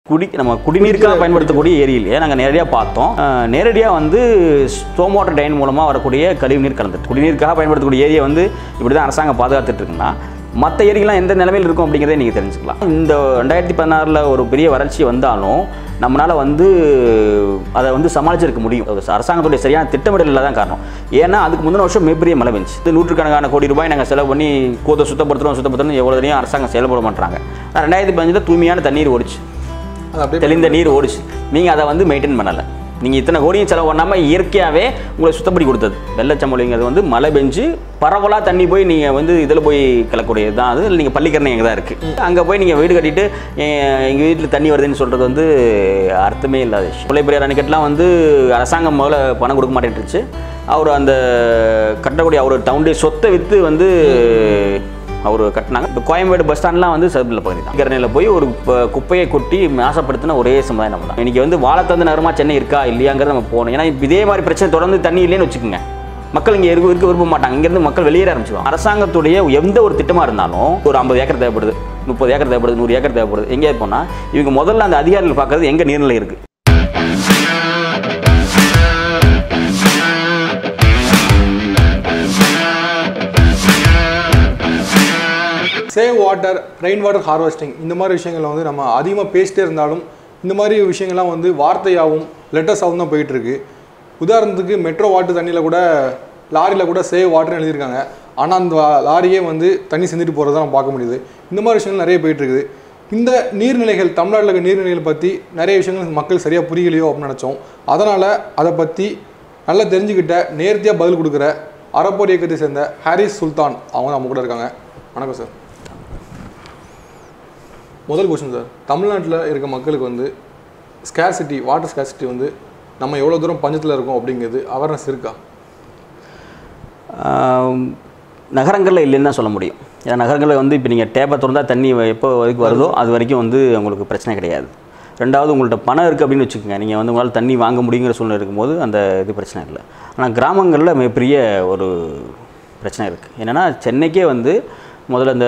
நம்ம குடிநீருக்காக பயன்படுத்தக்கூடிய ஏரியிலேயே நாங்கள் நேரடியாக பார்த்தோம். நேரடியாக வந்து ஸ்டோம் வாட்டர் ட்ரெயின் மூலமாக வரக்கூடிய கழிவுநீர் கலந்துட்டு குடிநீருக்காக பயன்படுத்தக்கூடிய ஏரியை வந்து இப்படி தான் அரசாங்கம் பாதுகாத்துட்டு இருக்குன்னா மற்ற ஏரிகள்லாம் எந்த நிலைமையில் இருக்கும் அப்படிங்கிறதே நீங்கள் தெரிஞ்சுக்கலாம். இந்த 2016 ஒரு பெரிய வறட்சி வந்தாலும் நம்மளால் வந்து அதை வந்து சமாளிச்சிருக்க முடியும். அரசாங்கத்துடைய சரியான திட்டமிடலில் தான் காரணம். ஏன்னா அதுக்கு முந்தின வருஷம் மிகப்பெரிய மழை பெஞ்சு நூற்றுக்கணக்கான கோடி ரூபாய் நாங்கள் செலவு பண்ணி கோதை சுத்தப்படுத்துறோம் எவ்வளோ தனியாக அரசாங்கம் செயல்பட மாட்டாங்க. 2015 தூய்மையான தண்ணீர் ஓடிச்சு, தெளிந்த நீர் ஓடிச்சு. நீங்கள் அதை வந்து மெயின்டைன் பண்ணலை. நீங்கள் இத்தனை கோடியும் செலவு பண்ணாமல் இயற்கையாகவே உங்களை சுத்தப்படி கொடுத்தது. வெள்ளச்சம்பளிங்கிறது வந்து மழை பெஞ்சு பரவலாக தண்ணி போய் நீங்கள் வந்து இதில் போய் கலக்கூடியது தான். அது நீங்கள் பள்ளிக்கரணை எங்கே தான் இருக்குது. அங்கே போய் நீங்கள் வீடு கட்டிட்டு எங்கள் வீட்டில் தண்ணி வருதுன்னு சொல்கிறது வந்து அர்த்தமே இல்லாத விஷயம். முல்லைப்பெரியார் அணைக்கட்டுலாம் வந்து அரசாங்கம் முதல்ல பணம் கொடுக்க மாட்டேன்ட்டுருச்சு. அவர் அந்த கட்டக்கூடிய அவர் டவுனுடைய சொத்தை விற்று வந்து அவர் கட்டினாங்க. இப்போ கோயம்பேடு பஸ் ஸ்டாண்ட்லாம் வந்து சதுப்பில் பகுதி தான். கரணையில் போய் ஒரு குப்பையை கொட்டி நாசப்படுத்தின ஒரே சமுதாயம் நம்ம தான். இன்றைக்கி வந்து வாழத்தந்த நகரமாக சென்னை இருக்கா இல்லையாங்கிறது நம்ம போகணும். ஏன்னா இதே மாதிரி பிரச்சனை தொடர்ந்து தண்ணி இல்லைன்னு வச்சுக்கோங்க, மக்கள் இங்கே இருக்க விரும்ப மாட்டாங்க. இங்கேருந்து மக்கள் வெளியேற ஆரம்பிச்சிடுவாங்க. அரசாங்கத்துடைய எந்த ஒரு திட்டமாக இருந்தாலும் ஒரு 50 ஏக்கர் தேவைப்படுது, 30 ஏக்கர் தேவைப்படுது, 100 ஏக்கர் தேவைப்படுது. எங்கேயாவது போனால் இவங்க முதல்ல அந்த அதிகாரிகள் பார்க்கறது எங்கே நீர்நிலை இருக்குது. Save water, rain water harvesting, இந்த மாதிரி விஷயங்களை வந்து நம்ம அதிகமாக பேசிட்டே இருந்தாலும் இந்த மாதிரி விஷயங்கள்லாம் வந்து வார்த்தையாகவும் லெட்டர்ஸாகவும் தான் போயிட்டுருக்கு. உதாரணத்துக்கு மெட்ரோ வாட்டர் தண்ணியில் கூட லாரியில் கூட சேவ் வாட்டர்னு எழுதியிருக்காங்க. ஆனால் அந்த லாரியே வந்து தண்ணி செஞ்சுட்டு போகிறத நம்ம பார்க்க முடியுது. இந்த மாதிரி விஷயங்கள் நிறைய போயிட்டுருக்குது. இந்த நீர்நிலைகள், தமிழ்நாட்டில் இருக்க நீர்நிலைகள் பற்றி நிறைய விஷயங்கள் மக்கள் சரியாக புரியலையோ அப்படின்னு நினச்சோம். அதனால் அதை பற்றி நல்லா தெரிஞ்சுக்கிட்ட நேர்த்தியாக பதில் கொடுக்குற அறப்போர் இயக்கத்தை சேர்ந்த ஹாரிஸ் சுல்தான் அவங்க நம்ம கூட இருக்காங்க. வணக்கம் சார். முதல் கொஸ்டின் சார், தமிழ்நாட்டில் இருக்க மக்களுக்கு வந்து ஸ்கேர்சிட்டி, வாட்டர் ஸ்கேர்சிட்டி வந்து நம்ம எவ்வளோ தூரம் பஞ்சத்தில் இருக்கோம் அப்படிங்கிறது அவேர்னஸ் இருக்கா? நகரங்களில் இல்லைன்னு தான் சொல்ல முடியும். ஏன்னா நகரங்களில் வந்து இப்போ நீங்கள் டேப்பை திறந்தால் தண்ணி எப்போ வரைக்கும் வருதோ அது வரைக்கும் வந்து உங்களுக்கு பிரச்சனை கிடையாது. ரெண்டாவது உங்கள்கிட்ட பணம் இருக்குது அப்படின்னு வச்சுக்கோங்க, நீங்கள் வந்து உங்களால் தண்ணி வாங்க முடியுங்கிற சூழ்நிலை இருக்கும்போது அந்த இது பிரச்சனை இல்லை. ஆனால் கிராமங்களில் மிகப்பெரிய ஒரு பிரச்சனை இருக்குது. என்னென்னா சென்னைக்கே வந்து முதல்ல இந்த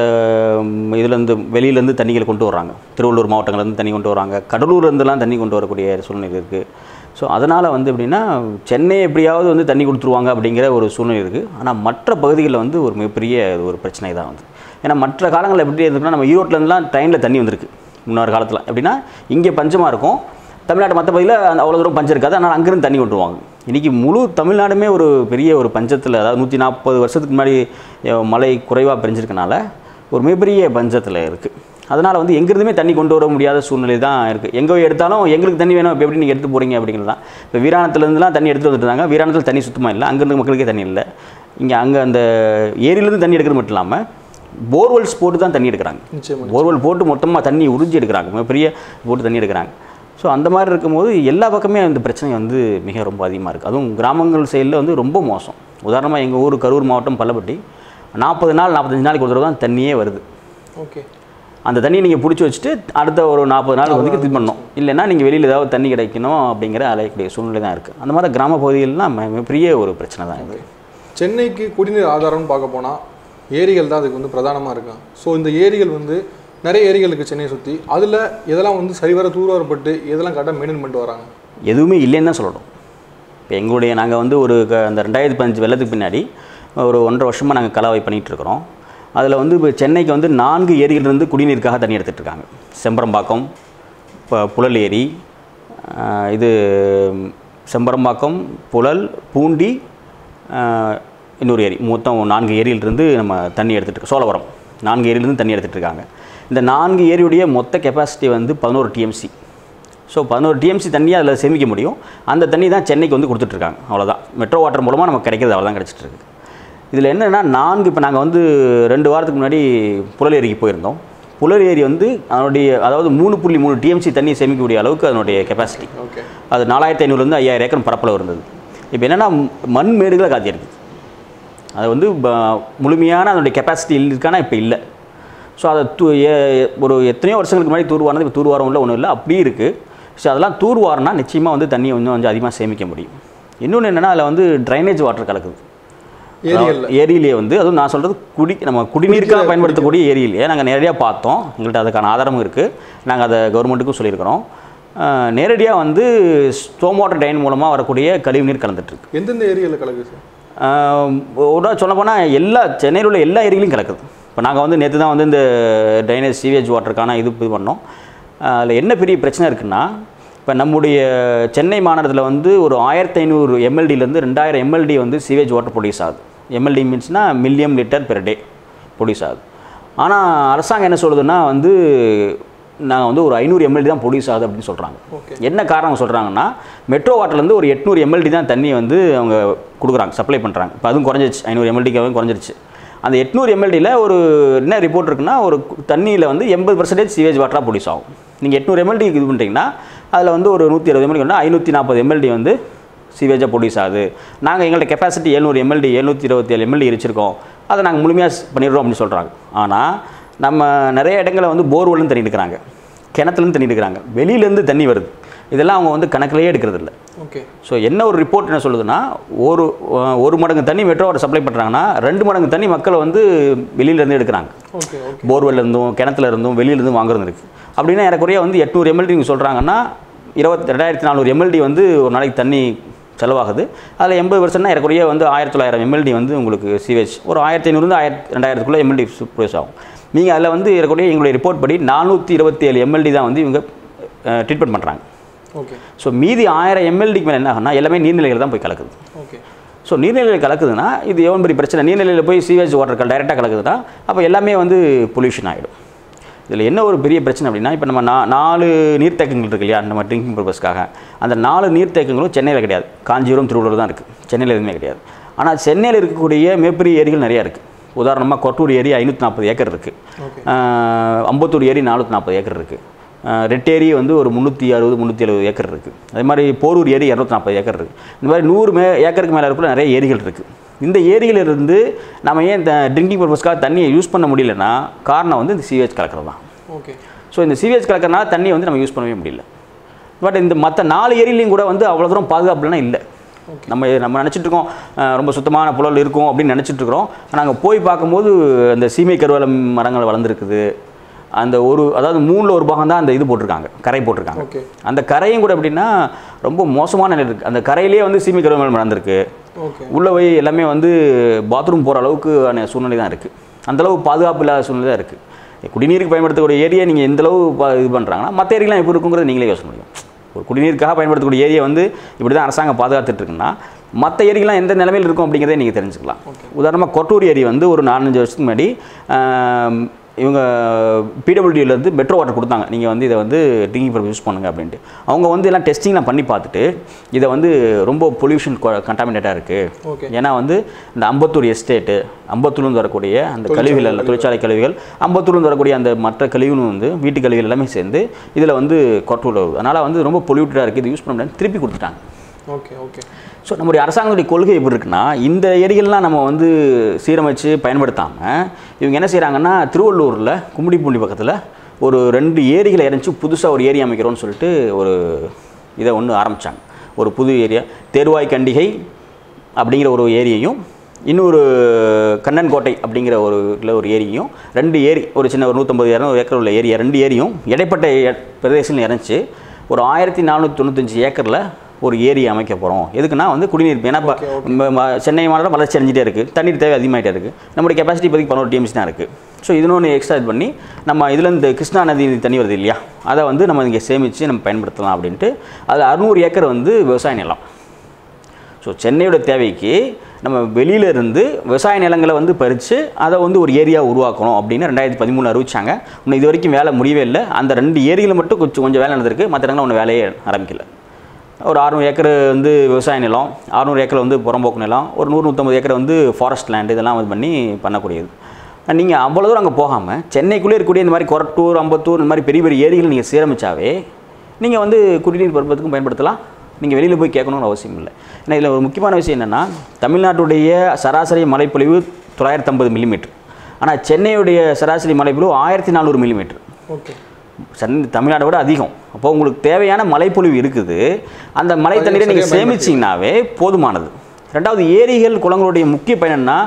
இதுலேருந்து வெளியிலேருந்து தண்ணிகளை கொண்டு வர்றாங்க. திருவள்ளூர் மாவட்டங்கள்லேருந்து தண்ணி கொண்டு வராங்க, கடலூர்லேருந்துலாம் தண்ணி கொண்டு வரக்கூடிய சூழ்நிலை இருக்குது. ஸோ அதனால் வந்து எப்படின்னா சென்னை எப்படியாவது வந்து தண்ணி கொடுத்துருவாங்க அப்படிங்கிற ஒரு சூழ்நிலை இருக்குது. ஆனால் மற்ற பகுதிகளில் வந்து ஒரு மிகப்பெரிய ஒரு பிரச்சனை தான் வந்து. ஏன்னா மற்ற காலங்களில் எப்படி இருந்துக்குன்னா நம்ம ஈரோட்டிலேருந்துலாம் ட்ரெயினில் தண்ணி வந்திருக்கு முன்னொரு காலத்தில். எப்படின்னா இங்கே பஞ்சமாக இருக்கும், தமிழ்நாட்டு மற்ற பகுதியில் அவ்வளோ தூரம் பஞ்சம் இருக்காது, ஆனால் அங்கேருந்து தண்ணி கொண்டு வருவாங்க. இன்றைக்கி முழு தமிழ்நாடுமே ஒரு பெரிய ஒரு பஞ்சத்தில், அதாவது 140 வருஷத்துக்கு முன்னாடி மழை குறைவாக பெஞ்சிருக்கனால ஒரு மிகப்பெரிய பஞ்சத்தில் இருக்குது. அதனால் வந்து எங்கேருந்துமே தண்ணி கொண்டு வர முடியாத சூழ்நிலை தான் இருக்குது. எங்கே எடுத்தாலும் எங்களுக்கு தண்ணி வேணும், இப்போ எப்படி நீங்கள் எடுத்து போகிறீங்க அப்படிங்கிறது தான். இப்போ வீராணத்துலேருந்துலாம் தண்ணி எடுத்துகிட்டு வந்துட்டு இருந்தாங்க. வீராணத்தில் தண்ணி சுத்தமாக இல்லை, அங்கேருந்து மக்களுக்கே தண்ணி இல்லை. இங்கே அங்கே அந்த ஏரியிலேருந்து தண்ணி எடுக்கிறது மட்டும் இல்லாமல் போர்வெல்ஸ் போட்டு தான் தண்ணி எடுக்கிறாங்க. போர்வெல் போட்டு மொத்தமாக தண்ணி உறிஞ்சி எடுக்கிறாங்க, மிகப்பெரிய போட்டு தண்ணி எடுக்கிறாங்க. ஸோ அந்த மாதிரி இருக்கும்போது எல்லா பக்கமே இந்த பிரச்சனை வந்து மிக ரொம்ப அதிகமாக இருக்குது. அதுவும் கிராமங்கள் சைடில் வந்து ரொம்ப மோசம். உதாரணமாக எங்கள் ஊர் கரூர் மாவட்டம் பள்ளப்பட்டி 40 நாள் 45 நாளைக்கு ஒரு தடவை தான் தண்ணியே வருது. ஓகே, அந்த தண்ணியை நீங்கள் பிடிச்சி வச்சுட்டு அடுத்த ஒரு 40 நாள் வந்து இது பண்ணணும். இல்லைன்னா நீங்கள் வெளியில் ஏதாவது தண்ணி கிடைக்கணும் அப்படிங்கிற அலையக்கூடிய சூழ்நிலை தான் இருக்குது. அந்த மாதிரி கிராம பகுதிகளெலாம் மிகப்பெரிய ஒரு பிரச்சனை தான் இது. சென்னைக்கு குடிநீர் ஆதாரம்னு பார்க்க போனால் ஏரிகள் தான் அதுக்கு வந்து பிரதானமாக இருக்கும். ஸோ இந்த ஏரிகள் வந்து நிறைய ஏரிகளுக்கு சென்னையை சுற்றி அதில் எதெல்லாம் வந்து சரிவர தூர்வாரப்பட்டு எதெல்லாம் கரெக்டாக மெயின்டைன் பண்ணிட்டு வராங்க? எதுவுமே இல்லைன்னு தான் சொல்லணும். இப்போ எங்களுடைய நாங்கள் வந்து ஒரு அந்த 2015 வெள்ளத்துக்கு பின்னாடி ஒரு 1.5 வருஷமாக நாங்கள் கலவை பண்ணிகிட்ருக்குறோம். அதில் வந்து இப்போ சென்னைக்கு வந்து 4 ஏரியிலிருந்து குடிநீருக்காக தண்ணி எடுத்துகிட்ருக்காங்க. செம்பரம்பாக்கம், இப்போ புழல் ஏரி, இது செம்பரம்பாக்கம், புழல், பூண்டி, இன்னொரு ஏரி, மொத்தம் 4 ஏரியிலிருந்து நம்ம தண்ணி எடுத்துகிட்டு, சோழவரம் 4 ஏரியிலேருந்து தண்ணி எடுத்துகிட்ருக்காங்க. இந்த 4 ஏரியுடைய மொத்த கெப்பாசிட்டி வந்து 11 TMC. ஸோ 11 TMC தண்ணி அதில் சேமிக்க முடியும். அந்த தண்ணி தான் சென்னைக்கு வந்து கொடுத்துட்ருக்காங்க. அவ்வளோதான், மெட்ரோ வாட்டர் மூலமாக நமக்கு கிடைக்கிறது அவ்வளோதான் கிடச்சிட்ருக்கு. இதில் என்னென்னா 4 இப்போ நாங்கள் வந்து 2 வாரத்துக்கு முன்னாடி புழல் ஏரிக்கு போயிருந்தோம். புழல் ஏரி வந்து அதனுடைய அதாவது 3.3 TMC தண்ணி சேமிக்கக்கூடிய அளவுக்கு அதனுடைய கெப்பாசிட்டி. அது 4500லேருந்து 5000 ஏக்கர் பரப்பளவு இருந்தது. இப்போ என்னென்னா மண் மேடுகளை காத்தி இருக்குது. அது வந்து முழுமையான அதனுடைய கெப்பாசிட்டி இருக்கானா இப்போ இல்லை. ஸோ அதை ஒரு எத்தனையோ வருஷங்களுக்கு முன்னாடி தூர்வாரினது இப்போ தூர்வாரம் இல்லை, ஒன்றும் இல்லை, அப்படியே இருக்குது. ஸோ அதெல்லாம் தூர்வாரினா நிச்சயமாக வந்து தண்ணியை கொஞ்சம் அதிகமாக சேமிக்க முடியும். இன்னொன்று என்னென்னா அதில் வந்து ட்ரைனேஜ் வாட்டர் கலக்குது. ஏரியிலேயே வந்து அதுவும் நான் சொல்கிறது நம்ம குடிநீருக்காக பயன்படுத்தக்கூடிய ஏரியிலேயே நாங்கள் நேரடியாக பார்த்தோம். எங்கள்கிட்ட அதுக்கான ஆதாரமும் இருக்குது. நாங்கள் அதை கவர்மெண்ட்டுக்கும் சொல்லியிருக்கிறோம். நேரடியாக வந்து ஸ்டோம் வாட்டர் ட்ரெயின் மூலமாக வரக்கூடிய கழிவுநீர் கலந்துட்டுருக்கு. எந்தெந்த ஏரியாவில் கலக்குது சார்? ஒரு சொல்ல போனால் சென்னையில் உள்ள எல்லா ஏரியிலையும் கலக்குது. இப்போ நாங்கள் வந்து நேற்று தான் வந்து இந்த ட்ரைனேஜ் சீவேஜ் வாட்டருக்கான இது பண்ணோம். அதில் என்ன பெரிய பிரச்சனை இருக்குன்னா, இப்போ நம்முடைய சென்னை மாநகரத்தில் வந்து ஒரு 1500 எம்எல்டிலேருந்து 2000 எம்எல்டி வந்து சீவேஜ் வாட்டர் ப்ரொடியூஸ் ஆகுது. எம்எல்டி மீன்ஸ்னால் million litre per day produce ஆகுது. ஆனால் அரசாங்கம் என்ன சொல்லுதுன்னா வந்து நாங்கள் வந்து ஒரு 500 எம்எல்டி தான் ப்ரொடியூஸ் ஆகுது அப்படின்னு சொல்கிறாங்க. என்ன காரணம் சொல்கிறாங்கன்னா, மெட்ரோ வாட்டர்லேருந்து ஒரு 800 எம்எல்டி தான் தண்ணி வந்து அவங்க கொடுக்குறாங்க, சப்ளை பண்ணுறாங்க. இப்போ அதுவும் குறைஞ்சிருச்சு, 500 எம்எல்டிக்காகவும் குறைஞ்சிருச்சு. அந்த 800 எம்எல்டியில் ஒரு என்ன ரிப்போர்ட் இருக்குன்னா, ஒரு தண்ணியில் வந்து 80% சீவேஜ் வாட்டராக ப்ரொடியூஸ் ஆகும். நீங்கள் 800 எம்எல்டிக்கு இது பண்ணுறீங்கன்னா அதில் வந்து ஒரு 120 எம்எல்டி வந்து 540 எம்எல்டி வந்து சீவேஜாக ப்ரொடியூஸ் ஆகுது. நாங்கள் எங்கள்கிட்ட கெப்பாசிட்டி 700 எம்எல்டி 727 எம்எல்டி வச்சுருக்கோம், அதை நாங்கள் முழுமையாக பண்ணிடுறோம் அப்படின்னு சொல்கிறாங்க. ஆனால் நம்ம நிறைய இடங்களில் வந்து போர்வெல்லும் தண்ணி எடுக்கிறாங்க, கிணத்துலேருந்து தண்ணி எடுக்கிறாங்க, வெளியிலேருந்து தண்ணி வருது. இதெல்லாம் அவங்க வந்து கணக்கிலேயே எடுக்கிறது இல்லை. ஓகே. ஸோ என்ன ஒரு ரிப்போர்ட் என்ன சொல்லுதுன்னா, ஒரு மடங்கு தண்ணி மெட்ரோ வாட்டர் சப்ளை பண்ணுறாங்கன்னா 2 மடங்கு தண்ணி மக்களை வந்து வெளியிலேருந்து எடுக்கிறாங்க. போர்வெல்லேருந்தும் கிணத்துல இருந்தும் வெளியிலேருந்து வாங்குறது இருக்குது. அப்படின்னா ஏறக்குறைய வந்து 800 எம்எல்டி நீங்கள் சொல்கிறாங்கன்னா 2400 எம்எல்டி வந்து ஒரு நாளைக்கு தண்ணி செலவாகுது. அதில் 80%னா ஏறக்குறைய வந்து 1900 எம்எல்டி வந்து உங்களுக்கு சீவேஜ் ஒரு 1500 2000 எம்எல்டி ப்ரொடியூஸ் ஆகும். நீங்கள் அதில் வந்து ஏறக்குறைய எங்களுடைய ரிப்போர்ட் படி 427 எம்எல்டி தான் வந்து இவங்க ட்ரீட்மெண்ட் பண்ணுறாங்க. ஓகே. ஸோ மீதி 1000 எம்எல்டிக்கு மேலே என்ன ஆகுனா எல்லாமே நீர்நிலைகள் தான் போய் கலக்குது. ஓகே. ஸோ நீர்நிலைகள் கலக்குதுன்னா இது எவ்வளோ பெரிய பிரச்சனை. நீர்நிலையில் போய் சீவேஜ் வாட்டர் டைரெக்டாக கலக்குதுன்னா அப்போ எல்லாமே வந்து பொல்யூஷன் ஆகிடும். இதில் என்ன ஒரு பெரிய பிரச்சனை அப்படின்னா, இப்போ நம்ம 4 நீர்த்தேக்கங்கள் இருக்கு இல்லையா நம்ம ட்ரிங்கிங் பர்பஸ்க்காக, அந்த 4 நீர்த்தேக்கங்களும் சென்னையில் கிடையாது. காஞ்சிபுரம் திருவள்ளூர் தான் இருக்குது, சென்னையில் எதுவுமே கிடையாது. ஆனால் சென்னையில் இருக்கக்கூடிய மிகப்பெரிய ஏரிகள் நிறையா இருக்குது. உதாரணமாக கொட்டூர் ஏரி 540 ஏக்கர் இருக்குது, அம்பத்தூர் ஏரி 440 ஏக்கர் இருக்குது, ரெட்டேரி வந்து ஒரு 360-370 ஏக்கர் இருக்குது. அதே மாதிரி போரூர் ஏரி 240 ஏக்கர் இருக்குது. இந்த மாதிரி 100 ஏக்கருக்கு மேலே இருக்கிற நிறைய ஏரிகள் இருக்குது. இந்த ஏரியிலிருந்து நம்ம ஏன் இந்த ட்ரிங்கிங் பர்பஸ்க்காக தண்ணியை யூஸ் பண்ண முடியலன்னா காரணம் வந்து இந்த சீவேஜ் கலக்கிறது தான். ஓகே. ஸோ இந்த சீவேஜ் கலக்கிறனால தண்ணியை வந்து நம்ம யூஸ் பண்ணவே முடியல. பட் இந்த மற்ற 4 ஏரியிலையும் கூட வந்து அவ்வளோ தூரம் பாதுகாப்புலாம் இல்லை. நம்ம நினச்சிட்டு இருக்கோம் ரொம்ப சுத்தமான புழல் இருக்கும் அப்படின்னு நினச்சிட்டு இருக்கிறோம். ஆனால் அங்கே போய் பார்க்கும்போது அந்த சீமை கருவேல மரங்கள் வளர்ந்துருக்குது. அந்த அதாவது 3ல் 1 பாகம் தான் அந்த இது போட்டிருக்காங்க, கரை போட்டிருக்காங்க. அந்த கரையும் கூட எப்படின்னா ரொம்ப மோசமான நிலை இருக்குது. அந்த கரையிலே வந்து சீமை கருவேல வளர்ந்துருக்கு. உள்ளே போய் எல்லாமே வந்து பாத்ரூம் போகிற அளவுக்கு சூழ்நிலை தான் இருக்குது. அந்தளவு பாதுகாப்பு இல்லாத சூழ்நிலை தான் இருக்குது. குடிநீருக்கு பயன்படுத்தக்கூடிய ஏரியா நீங்கள் எந்தளவு இது பண்ணுறாங்கன்னா மற்ற ஏரியாலாம் எப்படி இருக்குங்கிறது நீங்களே யோசனை முடியும். ஒரு குடிநீருக்காக பயன்படுத்தக்கூடிய ஏரியா வந்து இப்படி தான் அரசாங்கம் பாதுகாத்துட்ருக்குன்னா மற்ற ஏரியெலாம் எந்த நிலைமையில் இருக்கும் அப்படிங்கிறதே நீங்கள் தெரிஞ்சுக்கலாம். உதாரணமாக கொட்டூர் ஏரி வந்து ஒரு 4-5 வருஷத்துக்கு முன்னாடி இவங்க பிடபிள்யூலேருந்து மெட்ரோ வாட்டர் கொடுத்தாங்க, நீங்கள் வந்து இதை வந்து ட்ரிங்கிங் பர்பஸ் யூஸ் பண்ணுங்கள் அப்படின்ட்டு. அவங்க வந்து எல்லாம் டெஸ்டிங்லாம் பண்ணி பார்த்துட்டு இதை வந்து ரொம்ப பொல்யூஷன் கண்டாமினேட்டாக இருக்குது. ஏன்னா வந்து இந்த அம்பத்தூர் எஸ்டேட்டு, அம்பத்தூர்லேருந்து வரக்கூடிய அந்த கழிவுகள், தொழிற்சாலை கழிவுகள், அம்பத்தூர்லேருந்து வரக்கூடிய அந்த மற்ற கழிவுன்னு வந்து வீட்டு கழிவுகள் எல்லாமே சேர்ந்து இதில் வந்து கொட்டூர் வருது. அதனால் வந்து ரொம்ப பொல்யூட்டடாக இருக்குது, இது யூஸ் பண்ண முடியாது, திருப்பி கொடுத்துட்டாங்க. ஓகே. ஓகே. ஸோ நம்முடைய அரசாங்கத்துடைய கொள்கை எப்படி இருக்குன்னா, இந்த ஏரிகள்லாம் நம்ம வந்து சீரமைச்சு பயன்படுத்தாமல் இவங்க என்ன செய்கிறாங்கன்னா, திருவள்ளூரில் கும்மிடிப்பூண்டி பக்கத்தில் ஒரு 2 ஏரிகளை இறஞ்சி புதுசாக ஒரு ஏரி அமைக்கிறோன்னு சொல்லிட்டு ஒரு இதை ஒன்று ஆரம்பித்தாங்க. ஒரு புது ஏரியா தேர்வாய் கண்டிகை அப்படிங்கிற ஒரு ஏரியையும், இன்னொரு கண்ணன்கோட்டை அப்படிங்கிற ஒரு ஏரியும், 2 ஏரி ஒரு சின்ன ஒரு 150-200 ஏக்கர் உள்ள ஏரியா, 2 ஏரியும் இடைப்பட்ட பிரதேசத்தில் இறஞ்சி ஒரு 1495 ஏக்கரில் ஒரு ஏரி அமைக்க போகிறோம். எதுக்குன்னா வந்து குடிநீர். ஏன்னா இப்போ சென்னை மாநகரம் வளர்ச்சி அடைஞ்சிட்டே இருக்குது, தண்ணீர் தேவை அதிகமாகிட்டே இருக்குது. நம்முடைய கெப்பாசிட்டி இப்போதைக்கு 11 TMC தான் இருக்குது. ஸோ இன்னொன்று எக்ஸ்ட்ரா இது பண்ணி நம்ம இதில் இந்த கிருஷ்ணா நதி தண்ணி வருது இல்லையா, அதை வந்து நம்ம இங்கே சேமித்து நம்ம பயன்படுத்தலாம் அப்படின்ட்டு அது 600 ஏக்கர் வந்து விவசாய நிலம். ஸோ சென்னையோட தேவைக்கு நம்ம வெளியிலேருந்து விவசாய நிலங்களை வந்து பறித்து அதை வந்து ஒரு ஏரியா உருவாக்கணும் அப்படின்னு 2013 அறிவிச்சாங்க. இன்னும் இது வரைக்கும் வேலை முடியவே இல்லை. அந்த 2 ஏரியில் மட்டும் கொஞ்சம் வேலை நடந்திருக்கு, மற்ற இடங்களில் ஒன்றும் வேலையே ஆரம்பிக்கல. ஒரு 600 ஏக்கர் வந்து விவசாய நிலம், 600 ஏக்கர் வந்து புறம்போக்கு நிலம், ஒரு 100-150 ஏக்கர் வந்து ஃபாரஸ்ட் லேண்ட், இதெல்லாம் வந்து பண்ணி பண்ணக்கூடியது. நீங்கள் அவ்வளோ தூரம் அங்கே போகாமல் சென்னைக்குள்ளே இருக்கக்கூடிய இந்த மாதிரி கொரட்டூர், அம்பத்தூர், இந்த மாதிரி பெரிய பெரிய ஏரிகள் நீங்கள் சீரமைச்சாவே நீங்கள் வந்து குடிநீர் பருவத்துக்கும் பயன்படுத்தலாம். நீங்கள் வெளியில் போய் கேட்கணும்னு அவசியம் இல்லை. ஏன்னா இதில் ஒரு முக்கியமான விஷயம் என்னென்னா, தமிழ்நாட்டுடைய சராசரி மழைப்பொழிவு 950 மில்லிமீட்டர், ஆனால் சென்னையுடைய சராசரி மழைப்பொழிவு 1400 மில்லிமீட்டர். ஓகே. தமிழ்நாடை விட அதிகம். அப்போ உங்களுக்கு தேவையான மழைப்பொழிவு இருக்குது. அந்த மழை தண்ணீரை நீங்கள் சேமிச்சிங்கனாவே போதுமானது. ரெண்டாவது ஏரிகள் குளங்களுடைய முக்கிய பயணம்னா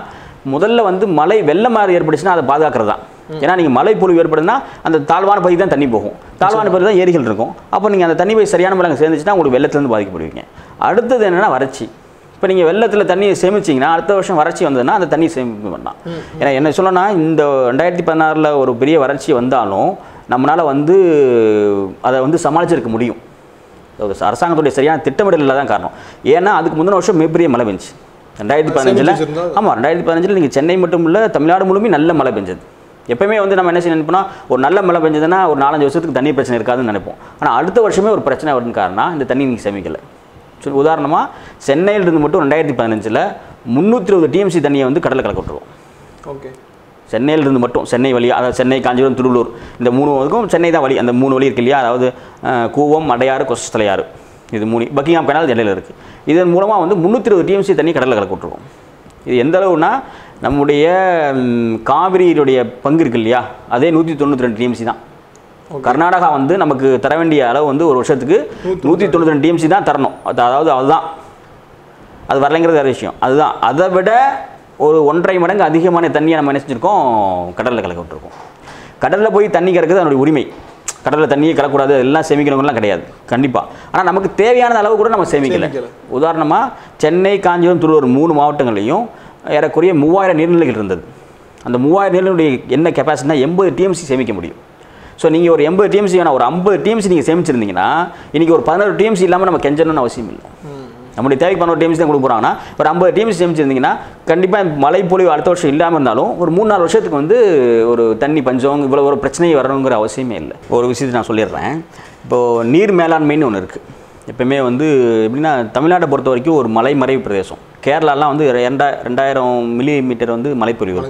முதல்ல வந்து மழை வெள்ளமாக ஏற்பட்டுச்சுன்னா அதை பாதுகாக்கிறது தான். ஏன்னா நீங்கள் மழை பொழிவு ஏற்படுதுன்னா அந்த தாழ்வான பகுதி தான் தண்ணி போகும், தாழ்வான பகுதி தான் ஏரிகள் இருக்கும். அப்போ நீங்கள் அந்த தண்ணி போய் சரியான முறையில் சேர்ந்துச்சுன்னா உங்களுக்கு வெள்ளத்துலேருந்து பாதிக்கப்படுவீங்க. அடுத்தது என்னென்னா வறட்சி. இப்போ நீங்கள் வெள்ளத்தில் தண்ணியை சேமிச்சிங்கன்னா அடுத்த வருஷம் வறட்சி வந்ததுன்னா அந்த தண்ணியை சேமிக்க வேண்டாம். ஏன்னா என்ன சொல்லணும்னா இந்த 2016 ஒரு பெரிய வறட்சி வந்தாலும் நம்மளால் வந்து அதை வந்து சமாளிச்சிருக்க முடியும். அரசாங்கத்துடைய சரியான திட்டமிடல் தான் காரணம். ஏன்னா அதுக்கு முந்தின வருஷம் மிகப்பெரிய மழை பெஞ்சு 2015. ஆமாம், 2015 நீங்கள் சென்னை மட்டும் இல்லை தமிழ்நாடு முழுமே நல்ல மழை பெஞ்சது. எப்பவுமே வந்து நம்ம என்ன செய்ய நினைப்போம்னா ஒரு நல்ல மழை பெஞ்சதுன்னா ஒரு 4-5 வருஷத்துக்கு தண்ணி பிரச்சனை இருக்காதுன்னு நினைப்போம். ஆனால் அடுத்த வருஷமே ஒரு பிரச்சனை வருதுன்னு காரணம் இந்த தண்ணி நீங்கள் சேமிக்கலை. ஸோ உதாரணமாக சென்னையிலிருந்து மட்டும் 2015 320 TMC தண்ணியை வந்து கடலில் கலக்க விட்டுருவோம். ஓகே, சென்னையிலிருந்து மட்டும் சென்னை வழி, அதாவது சென்னை, காஞ்சிபுரம், திருவள்ளூர் இந்த 3 வரைக்கும் சென்னை தான் வழி. அந்த 3 வழி இருக்கு இல்லையா, அதாவது கூவம், அடையாறு, கொசஸ்தலையாறு, இது 3 பக்கிங்ஹாம் கேனால் இடையில இருக்குது. இதன் மூலமாக வந்து 320 TMC தண்ணி கடலில் கலக்க விட்டுருவோம். இது எந்த அளவுனா நம்முடைய காவிரியினுடைய பங்கு இருக்கு இல்லையா, அதே 192 TMC தான். கர்நாடகா வந்து நமக்கு தர வேண்டிய அளவு வந்து ஒரு வருஷத்துக்கு 192 TMC தான் தரணும். அதாவது அதுதான், அது வரலைங்கிறது வேறு விஷயம். அதுதான் அதை விட ஒரு 1.5 மடங்கு அதிகமான தண்ணியை நம்ம என்ன செஞ்சுருக்கோம், கடலில் கலக்க விட்டுருக்கோம். கடலில் போய் தண்ணி கலக்குறது அதனுடைய உரிமை. கடலில் தண்ணியை கலக்கூடாது, எல்லாம் சேமிக்கணுங்கலாம் கிடையாது கண்டிப்பாக. ஆனால் நமக்கு தேவையான அளவு கூட நம்ம சேமிக்கலை. உதாரணமாக சென்னை, காஞ்சிபுரம், திருவள்ளூர் 3 மாவட்டங்களையும் ஏறக்குறைய 3000 நீர்நிலைகள் இருந்தது. அந்த 3000 நீர்நிலையுடைய என்ன கெப்பாசிட்டினா 80 TMC சேமிக்க முடியும். ஸோ நீங்கள் ஒரு 80 TMC வேணால் ஒரு 50 TMC நீங்கள் சேமிச்சிருந்தீங்கன்னா இன்றைக்கி ஒரு 16 TMC இல்லாமல் நம்ம கெஞ்சணும்னு அவசியம் இல்லை. நம்முடைய தேவைக்கு 11 TMC தான் கொடுக்க போகிறாங்கன்னா ஒரு 50 TMC சேமிச்சிருந்தீங்கன்னா கண்டிப்பாக மழை பொழிவு அடுத்த வருஷம் இல்லாமல் இருந்தாலும் ஒரு 3-4 வருஷத்துக்கு வந்து ஒரு தண்ணி பஞ்சம் இவ்வளோ ஒரு பிரச்சனை வரணுங்கிற அவசியமே இல்லை. ஒரு விஷயத்தை நான் சொல்லிடுறேன். இப்போது நீர் மேலாண்மைன்னு ஒன்று இருக்குது. எப்பவுமே வந்து எப்படின்னா தமிழ்நாட்டை பொறுத்த வரைக்கும் ஒரு மலை மறைவு பிரதேசம். கேரளாலாம் வந்து 2000 மில்லிமீட்டர் வந்து மழைப்பொழிவு,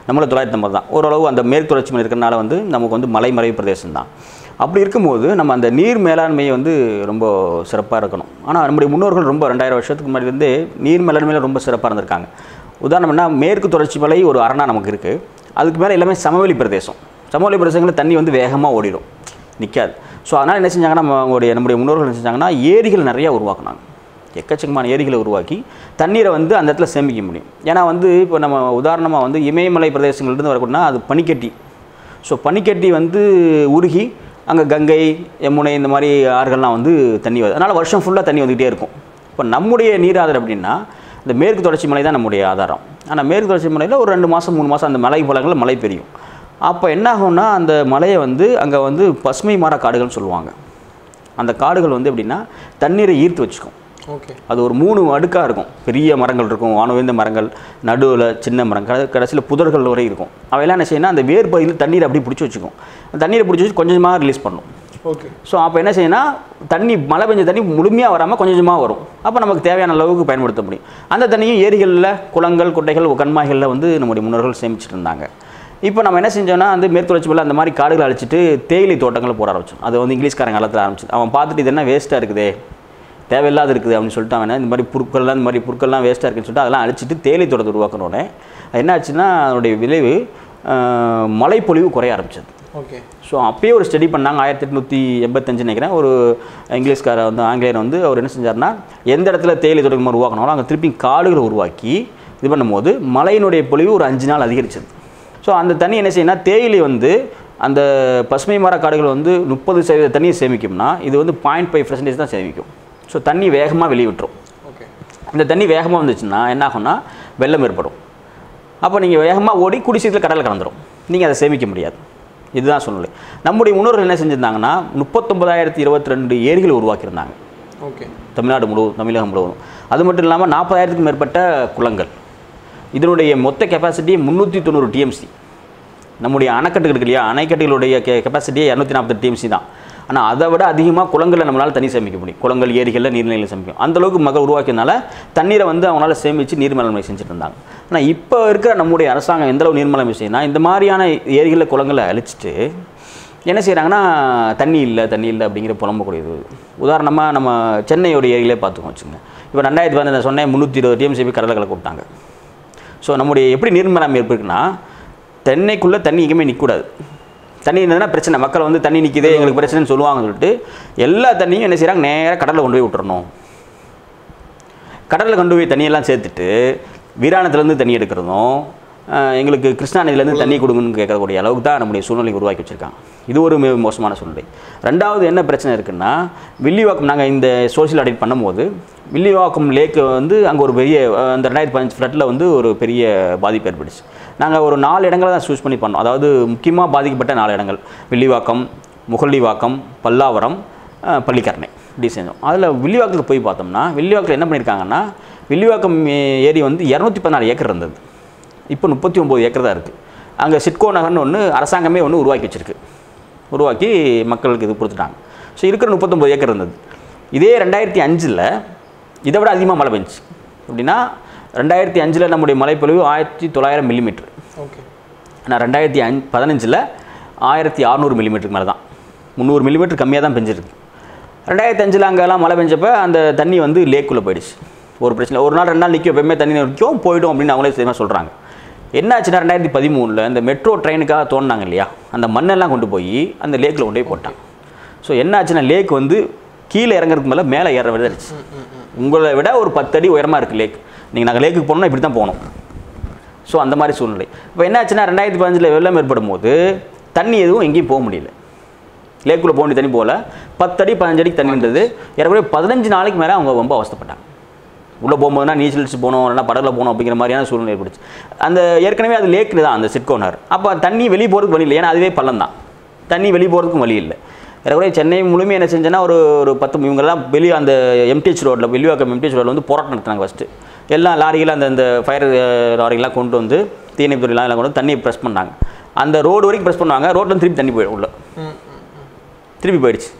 நம்மள 950 தான். ஓரளவு அந்த மேற்கு தொடர்ச்சி மலை இருக்கிறனால வந்து நமக்கு வந்து மலை மறைவு பிரதேசம் தான். அப்படி இருக்கும்போது நம்ம அந்த நீர் மேலாண்மையை வந்து ரொம்ப சிறப்பாக இருக்கணும். ஆனால் நம்முடைய முன்னோர்கள் ரொம்ப 2000 வருஷத்துக்கு முன்னாடி வந்து நீர் மேலாண்மையில் ரொம்ப சிறப்பாக இருந்திருக்காங்க. உதாரணம்னா மேற்கு தொடர்ச்சி மலை ஒரு அரணா நமக்கு இருக்குது. அதுக்கு மேலே எல்லாமே சமவெளி பிரதேசம். சமவெளி பிரதேசங்களில் தண்ணி வந்து வேகமாக ஓடிடும், நிற்காது. ஸோ அதனால் என்ன செஞ்சாங்கன்னா நம்முடைய முன்னோர்கள் என்ன செஞ்சாங்கன்னா ஏரிகள் நிறையா உருவாக்குனாங்க. எக்கச்சக்கமான ஏரிகளை உருவாக்கி தண்ணீரை வந்து அந்த இடத்துல சேமிக்க முடியும். ஏன்னா வந்து இப்போ நம்ம உதாரணமாக வந்து இமயமலை பிரதேசங்கள்லேருந்து வரக்கூடனா அது பனிக்கட்டி. ஸோ பனிக்கட்டி வந்து உருகி அங்கே கங்கை, யமுனை இந்த மாதிரி ஆறுகள்லாம் வந்து தண்ணி வருது. அதனால் வருஷம் ஃபுல்லாக தண்ணி வந்துகிட்டே இருக்கும். இப்போ நம்முடைய நீர் ஆதாரம் அப்படின்னா இந்த மேற்கு தொடர்ச்சி மலை தான் நம்முடைய ஆதாரம். ஆனால் மேற்கு தொடர்ச்சி மலையில் ஒரு 2 மாதம் 3 மாதம் அந்த மலை பலங்களில் மழை பெய்யும். அப்போ என்ன ஆகும்னா அந்த மலையை வந்து அங்கே வந்து பசுமை மர காடுகள்னு சொல்லுவாங்க. அந்த காடுகள் வந்து எப்படின்னா தண்ணீரை ஈர்த்து வச்சுக்கும். ஓகே, அது ஒரு 3 அடுக்காக இருக்கும். பெரிய மரங்கள் இருக்கும், வானவேந்த மரங்கள், நடுவில் சின்ன மரங்கள், கடைசியில் புதர்கள் வரை இருக்கும். அவையெல்லாம் என்ன செய்யணும், அந்த வேர் பகுதியில் தண்ணீரை அப்படி பிடிச்சி வச்சுக்கும். அந்த தண்ணீரை பிடிச்சி வச்சு கொஞ்சமாக ரிலீஸ் பண்ணும். ஓகே, ஸோ அப்போ என்ன செய்யணும்னா தண்ணி மழை பெஞ்ச தண்ணி முழுமையாக வராமல் கொஞ்சம் கொஞ்சமாக வரும். அப்போ நமக்கு தேவையான அளவுக்கு பயன்படுத்த முடியும். அந்த தண்ணியும் ஏரிகளில், குளங்கள், குட்டைகள், கண்மாய்களில் வந்து நம்முடைய முன்னோர்கள் சேமிச்சுட்டு இருந்தாங்க. இப்போ நம்ம என்ன செஞ்சோம்னா வந்து மேற்கு தொடர்ச்சி மலை அந்த மாதிரி காடுகளை அழிச்சிட்டு தேயிலை தோட்டங்களை போட ஆரம்பிச்சோம். அது வந்து இங்கிலீஷ்காரங்க காலத்தில் ஆரம்பிச்சு அவன் பார்த்துட்டு இது என்ன வேஸ்ட்டாக இருக்குதே, தேவையில்லாத இருக்குது அப்படின்னு சொல்லிட்டு அவன் இந்த மாதிரி புற்கள்லாம் வேஸ்ட்டாக இருக்குன்னு சொல்லிட்டு அதெல்லாம் அழிச்சிட்டு தேயிலை தோட்டத்தை உருவாக்கணுன்னே என்ன ஆச்சுன்னா அதனுடைய விளைவு மழைப்பொழிவு குறைய ஆரம்பிச்சது. ஓகே, ஸோ அப்பயே ஒரு ஸ்டடி பண்ணாங்க 1885 நினைக்கிறேன். ஒரு இங்கிலீஷ்கார வந்து ஆங்கிலேயர் வந்து அவர் என்ன செஞ்சார்னா எந்த இடத்துல தேயிலை தோட்டம் உருவாக்கணும் அங்கே திருப்பி காடுகளை உருவாக்கி இது பண்ணும்போது மழையினுடைய பொழிவு ஒரு 5 நாள் அதிகரிச்சது. ஸோ அந்த தண்ணி என்ன செய்யணும்னா தேயிலை வந்து அந்த பசுமை மர காடுகள் வந்து 30% தண்ணியை சேமிக்கும்னா இது வந்து 0.5% தான் சேமிக்கும். ஸோ தண்ணி வேகமாக வெளியே விட்டுரும். ஓகே, இந்த தண்ணி வேகமாக வந்துச்சுன்னா என்ன ஆகும்னா வெள்ளம் ஏற்படும். அப்போ நீங்கள் வேகமாக ஓடி குடிசீத்தில் கடலில் கலந்துரும், நீங்கள் அதை சேமிக்க முடியாது. இதுதான் சூழ்நிலை. நம்முடைய முன்னோர்கள் என்ன செஞ்சுருந்தாங்கன்னா 39,022 ஏரிகளை உருவாக்கியிருந்தாங்க. ஓகே, தமிழகம் முழுவதும். அது மட்டும் இல்லாமல் 40,000க்கும் மேற்பட்ட குளங்கள். இதனுடைய மொத்த கெப்பாசிட்டி 390 TMC. நம்முடைய அணைக்கட்டுகள் இருக்கு இல்லையா, அணைக்கட்டுகளுடைய கெப்பாசிட்டியே 240 TMC தான். ஆனால் அதை விட அதிகமாக குளங்களில் நம்மளால் தண்ணி சேமிக்க முடியும். குளங்கள், ஏரிகளில் நீர்நிலைகளை சேமிக்கும். அந்தளவுக்கு மக்கள் உருவாக்கியதுனால தண்ணீரை வந்து அவங்களால சேமித்து நீர் மேலாண்மை செஞ்சுட்டு இருந்தாங்க. ஆனால் இப்போ இருக்கிற நம்முடைய அரசாங்கம் எந்தளவு நீர் மேலாண்மை செய்யணும்னா இந்த மாதிரியான ஏரிகளில் குளங்களை அழிச்சிட்டு என்ன செய்கிறாங்கன்னா தண்ணி இல்லை அப்படிங்கிற புலம்பக்கூடியது. உதாரணமாக நம்ம சென்னையோட ஏரியிலே பார்த்துக்கோம் வச்சுங்க. இப்போ 2015 சொன்னேன் 320 TMC கடலை கலக்க விட்டாங்க. ஸோ நம்முடைய எப்படி நீர் மேலாண்மை இருக்குன்னா தென்னைக்குள்ளே தண்ணி எங்கேயுமே நிற்கக்கூடாது. தண்ணி இருந்ததுன்னா பிரச்சனை, மக்கள் வந்து தண்ணி நிற்கிதே எங்களுக்கு பிரச்சனைன்னு சொல்லுவாங்கன்னு சொல்லிட்டு எல்லா தண்ணியும் என்ன செய்கிறாங்க நேராக கடலில் கொண்டு போய் விட்டுறணும். கடலில் கொண்டு போய் தண்ணியெல்லாம் சேர்த்துட்டு வீராணத்துலேருந்து தண்ணி எடுக்கிறதும் எங்களுக்கு கிருஷ்ணா நதியிலேருந்து தண்ணி கொடுங்கன்னு கேட்கக்கூடிய அளவுக்கு தான் நம்முடைய சூழ்நிலை உருவாக்கி வச்சுருக்காங்க. இது ஒரு மோசமான சூழ்நிலை. ரெண்டாவது என்ன பிரச்சனை இருக்குன்னா, வில்லிவாக்கம் நாங்கள் இந்த சோஷியல் ஆடிட் பண்ணும்போது வில்லிவாக்கம் லேக்கு வந்து அங்கே ஒரு பெரிய அந்த 2015 ஃப்ளட்டில் வந்து ஒரு பெரிய பாதிப்பு ஏற்பட்டுச்சு. நாங்கள் ஒரு 4 இடங்களை தான் சூஸ் பண்ணி பண்ணோம். அதாவது முக்கியமாக பாதிக்கப்பட்ட 4 இடங்கள் வில்லிவாக்கம், முகல்லிவாக்கம், பல்லாவரம், பள்ளிக்கரணை இப்படி செஞ்சோம். அதில் வில்லிவாக்கத்தில் போய் பார்த்தோம்னா வில்லிவாக்கத்தில் என்ன பண்ணியிருக்காங்கன்னா, வில்லிவாக்கம் ஏரி வந்து 214 ஏக்கர் இருந்தது. இப்போ 39 ஏக்கர் தான் இருக்குது. அங்கே சிட்கோ நகர்னு ஒன்று அரசாங்கமே ஒன்று உருவாக்கி வச்சுருக்கு. உருவாக்கி மக்களுக்கு இது கொடுத்துட்டாங்க. ஸோ இருக்கிற 39 ஏக்கர் இருந்தது. இதே 2005 இதை விட அதிகமாக மழை பெஞ்சிச்சு. அப்படின்னா 2005 நம்முடைய மழைப்பொழிவு 1900 மில்லிமீட்டர். ஓகே. ஆனால் 2015 1600 மில்லிமீட்டருக்கு மேலே தான், 300 மில்லிமீட்டர் கம்மியாக தான் பெஞ்சிருக்கு. 2005 அங்கெல்லாம் மழை பெஞ்சப்போ அந்த தண்ணி வந்து லேக்குள்ளே போயிடுச்சு. ஒரு பிரச்சனை, ஒரு நாள் 2 நாள் நிற்கும், எப்பவுமே தண்ணி நிற்கும் போய்டும் அப்படின்னு அவங்களே சரியாக சொல்கிறாங்க. என்னாச்சுன்னா 2013 இந்த மெட்ரோ ட்ரெயினுக்காக தோணுனாங்க இல்லையா, அந்த மண்ணெல்லாம் கொண்டு போய் அந்த லேக்கில் கொண்டு போய் போட்டாங்க. ஸோ என்னாச்சுன்னா லேக் வந்து கீழே இறங்குறதுக்கு மேலே ஏற விடுச்சு. உங்களை விட ஒரு 10 அடி உயரமாக இருக்குது லேக். நீங்கள் நாங்கள் லேக்குக்கு போனோம்னா இப்படி தான் போகணும். ஸோ அந்த மாதிரி சூழ்நிலை. இப்போ என்னாச்சுன்னா 2015 வெள்ளம் ஏற்படும் போது தண்ணி எதுவும் எங்கேயும் போக முடியல. லேக்குள்ளே போக வேண்டிய தண்ணி போகல. 10 அடி 15 அடிக்கு தண்ணின்றது ஏறக்குறைய 15 நாளைக்கு மேலே அவங்க ரொம்ப அவஸ்தைப்பட்டாங்க. உள்ளே போகும்போதுனா நீச்சலிச்சு போகணும், இல்லைனா படகுல போகணும் அப்படிங்கிற மாதிரியான சூழ்நிலை ஏற்படுச்சு. அந்த ஏற்கனவே அது லேக்கு தான் அந்த சிட்கோ நகர். அப்போ தண்ணி வெளியே போகிறதுக்கு வழி இல்லை, ஏன்னா அதுவே பள்ளம் தான். தண்ணி வெளியே போகிறதுக்கும் வழி இல்லை. ஏறக்குறைய சென்னை முழுமையாக என்ன செஞ்சேன்னா ஒரு 10 இவங்கெல்லாம் வெளியே அந்த எம்டிஹெச் ரோட்டில் வில்லிவாக்கம் எம்டிஹெச் ரோட்டில் வந்து போராட்டம் நடத்தினாங்க. ஃபஸ்ட்டு எல்லாம் லாரிகள் அந்த ஃபயர் லாரிகள்லாம் கொண்டு வந்து தீயணைப்பு துறையெல்லாம் எல்லாம் கொண்டு வந்து தண்ணியை ப்ரெஸ் பண்ணாங்க. அந்த ரோடு வரைக்கும் ப்ரெஸ் பண்ணுவாங்க. ரோட்டில் திருப்பி தண்ணி போயிடும், உள்ள திருப்பி போயிடுச்சு.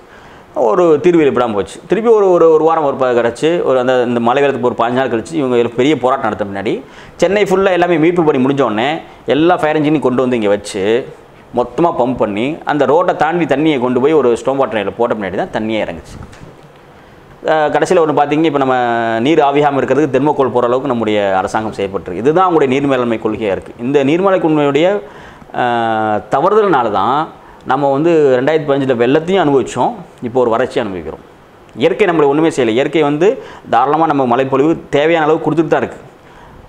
ஒரு தீர்வு ஏற்படாமல் போச்சு. திருப்பி ஒரு வாரம் கிடச்சி இந்த மழை காலத்துக்கு ஒரு 5 நாள் கழிச்சு இவங்க பெரிய போராட்டம் நடத்த முன்னாடி சென்னை ஃபுல்லாக எல்லாமே மீட்பு பண்ணி முடிஞ்சோடனே எல்லா ஃபயர் இன்ஜினையும் கொண்டு வந்து இங்கே வச்சு மொத்தமாக பம்ப் பண்ணி அந்த ரோட்டை தாண்டி தண்ணியை கொண்டு போய் ஒரு ஸ்டோம் வாட்டர் ட்ரெயினில் போட்ட முன்னாடி தான் தண்ணியே இறங்குச்சு. கடைசியில் ஒன்று பார்த்தீங்க, இப்போ நம்ம நீர் ஆவியாமல் இருக்கிறதுக்கு தெர்மோகோல் போகிற அளவுக்கு நம்முடைய அரசாங்கம் செயல்பட்டுருக்கு. இதுதான் அவங்களுடைய நீர் மேலாண்மை கொள்கையாக இருக்குது. இந்த நீர்மலை கொள்கையுடைய தவறுதல்னால தான் நம்ம வந்து 2015 வெள்ளத்தையும் அனுபவித்தோம், இப்போ ஒரு வறட்சி அனுபவிக்கிறோம். இயற்கை நம்மளை ஒன்றுமே செய்யலை. இயற்கை வந்து தாராளமாக நம்ம மழைப்பொழிவு தேவையான அளவு கொடுத்துட்டு தான் இருக்குது.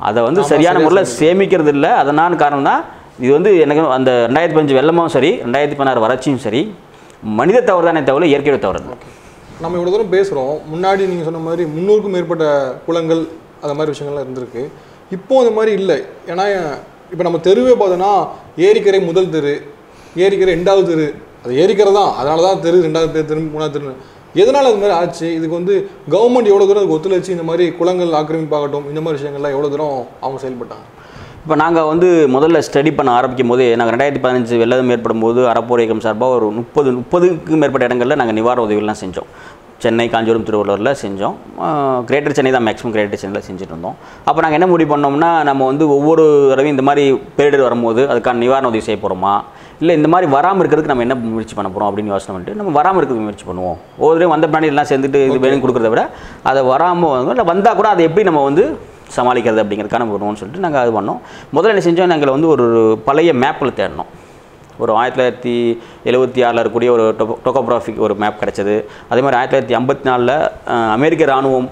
அதை வந்து சரியான முறையில் சேமிக்கிறது இல்லை. அதனால காரணம் தான் இது வந்து எனக்கு அந்த 2015 வெள்ளமும் சரி 2016 வறட்சியும் சரி மனித தவறு தானே தவிர இயற்கையோட தவறு. நம்ம இவ்வளோ தூரம் பேசுகிறோம். முன்னாடி நீங்கள் சொன்ன மாதிரி 300க்கும் மேற்பட்ட குளங்கள் அது மாதிரி விஷயங்கள்லாம் இருந்திருக்கு. இப்போ அந்த மாதிரி இல்லை. ஏன்னா இப்போ நம்ம தெருவே பார்த்தோன்னா ஏரிக்கரை முதல் தெரு, ஏரிக்கரை 2வது தெரு, அது ஏரிக்கரை தான், அதனால தான் தெரு 2வது தெரு 3வது தெரு. எதனால் அது மாதிரி ஆச்சு? இதுக்கு வந்து கவர்மெண்ட் எவ்வளோ தூரம் அதுக்கு ஒத்துழைச்சி இந்த மாதிரி குளங்கள் ஆக்கிரமிப்பாகட்டும் இந்த மாதிரி விஷயங்கள்லாம் எவ்வளோ தூரம் அவங்க செயல்பட்டாங்க? இப்போ நாங்கள் வந்து முதல்ல ஸ்டடி பண்ண ஆரம்பிக்கும் போது நாங்கள் 2015 வெள்ளம் ஏற்படும் போது அறப்போர் இயக்கம் சார்பாக ஒரு 30க்கும் மேற்பட்ட இடங்களில் நாங்கள் நிவாரண உதவிகள்லாம் செஞ்சோம். சென்னை, காஞ்சிபுரம், திருவள்ளூரில் செஞ்சோம். கிரேட்டர் சென்னை தான் மேக்ஸிமம் கிரேட்டர் சென்னையில் செஞ்சுட்டு இருந்தோம். அப்போ நாங்கள் என்ன முடிவு பண்ணோம்னா, நம்ம வந்து ஒவ்வொரு தடவையும் இந்த மாதிரி பேரிடர் வரும்போது அதுக்கான நிவாரண உதவி செய்ய போகிறோமா, இல்லை இந்த மாதிரி வராமல் இருக்கிறதுக்கு நம்ம என்ன முயற்சி பண்ண போகிறோம் அப்படின்னு யோசனை பண்ணிட்டு நம்ம வராமல் இருக்கிறதுக்கு முயற்சி பண்ணுவோம். ஒவ்வொரு வந்த பின்னாடி எல்லாம் சேர்ந்துட்டு இது வேணும் கொடுக்குறத விட அதை வராமல் இல்லை வந்தால் கூட அதை எப்படி நம்ம வந்து சமாளிக்கிறது அப்படிங்கிறதுக்கான பண்ணுவோம்னு சொல்லிட்டு நாங்கள் அது பண்ணோம். முதல்ல என்ன செஞ்சோம், நாங்கள் வந்து ஒரு பழைய மேப்பில் தேடினோம். ஒரு 1976 இருக்கக்கூடிய ஒரு டோகோகிராஃபிக் ஒரு மேப் கிடச்சிது. அதே மாதிரி 1954 அமெரிக்க இராணுவம்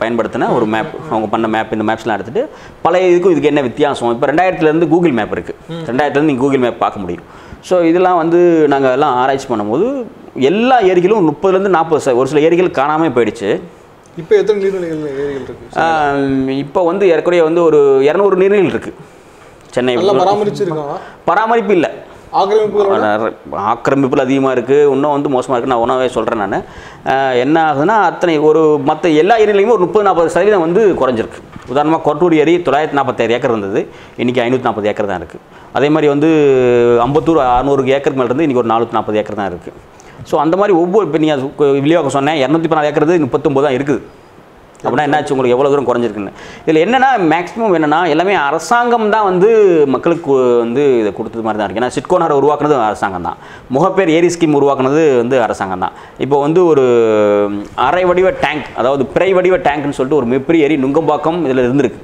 பயன்படுத்தின ஒரு மேப், அவங்க பண்ண மேப். இந்த மேப்ஸ்லாம் எடுத்துகிட்டு பழைய இதுக்கு என்ன வித்தியாசம், இப்போ 2000 கூகுள் மேப் இருக்குது. 2000 நீங்கள் கூகுள் மேப் பார்க்க முடியும். ஸோ இதெல்லாம் வந்து நாங்கள் எல்லாம் ஆராய்ச்சி பண்ணும்போது எல்லா ஏரிகளும் 30-40, ஒரு சில ஏரிகள் காணாமல் போயிடுச்சு. இப்போ எத்தனை நீர்நிலைகள் ஏரிகள் இருக்குது? இப்போ வந்து ஏற்கனவே வந்து ஒரு 200 நீர்நிலைகள் இருக்குது சென்னை. பராமரிப்பு இல்லை, ஆக்கிரமிப்புகள் அதிகமாக இருக்குது. இன்னும் வந்து மோசமாக இருக்குது. நான் உணவே சொல்கிறேன். நான் என்ன ஆகுதுன்னா, அத்தனை ஒரு மற்ற எல்லா ஏரியிலையுமே ஒரு 30-40% வந்து குறைஞ்சிருக்கு. உதாரணமாக கொட்டூர் ஏரி 946 ஏக்கர் இருந்தது, இன்றைக்கி 540 ஏக்கர் தான் இருக்குது. அதே மாதிரி வந்து அம்பத்தூர் 600 ஏக்கர் மேலே இருந்து இன்றைக்கி ஒரு 440 ஏக்கர் தான் இருக்குது. ஸோ அந்த மாதிரி ஒவ்வொரு, இப்போ நீங்கள் வில்லிவாக்கம் சொன்னேன் 214 ஏக்கர் 39 தான் இருக்குது. அப்படின்னா என்னாச்சு, உங்களுக்கு எவ்வளோ தூரம் குறைஞ்சிருக்குன்னு. இதில் என்னென்னா மேக்ஸிமம் என்னென்னா எல்லாமே அரசாங்கம் தான் வந்து மக்களுக்கு வந்து இதை கொடுத்தது மாதிரி தான் இருக்குது. ஏன்னா சிட்கோ நகரை உருவாக்குனது அரசாங்கம் தான். முகப்பேர் ஏரி ஸ்கீம் உருவாக்குனது வந்து அரசாங்கம் தான். இப்போ வந்து ஒரு அரை வடிவ டேங்க், அதாவது பிறை வடிவ டேங்க்னு சொல்லிட்டு ஒரு மிகப்பெரிய ஏரி நுங்கம்பாக்கம் இதில் இருந்திருக்கு.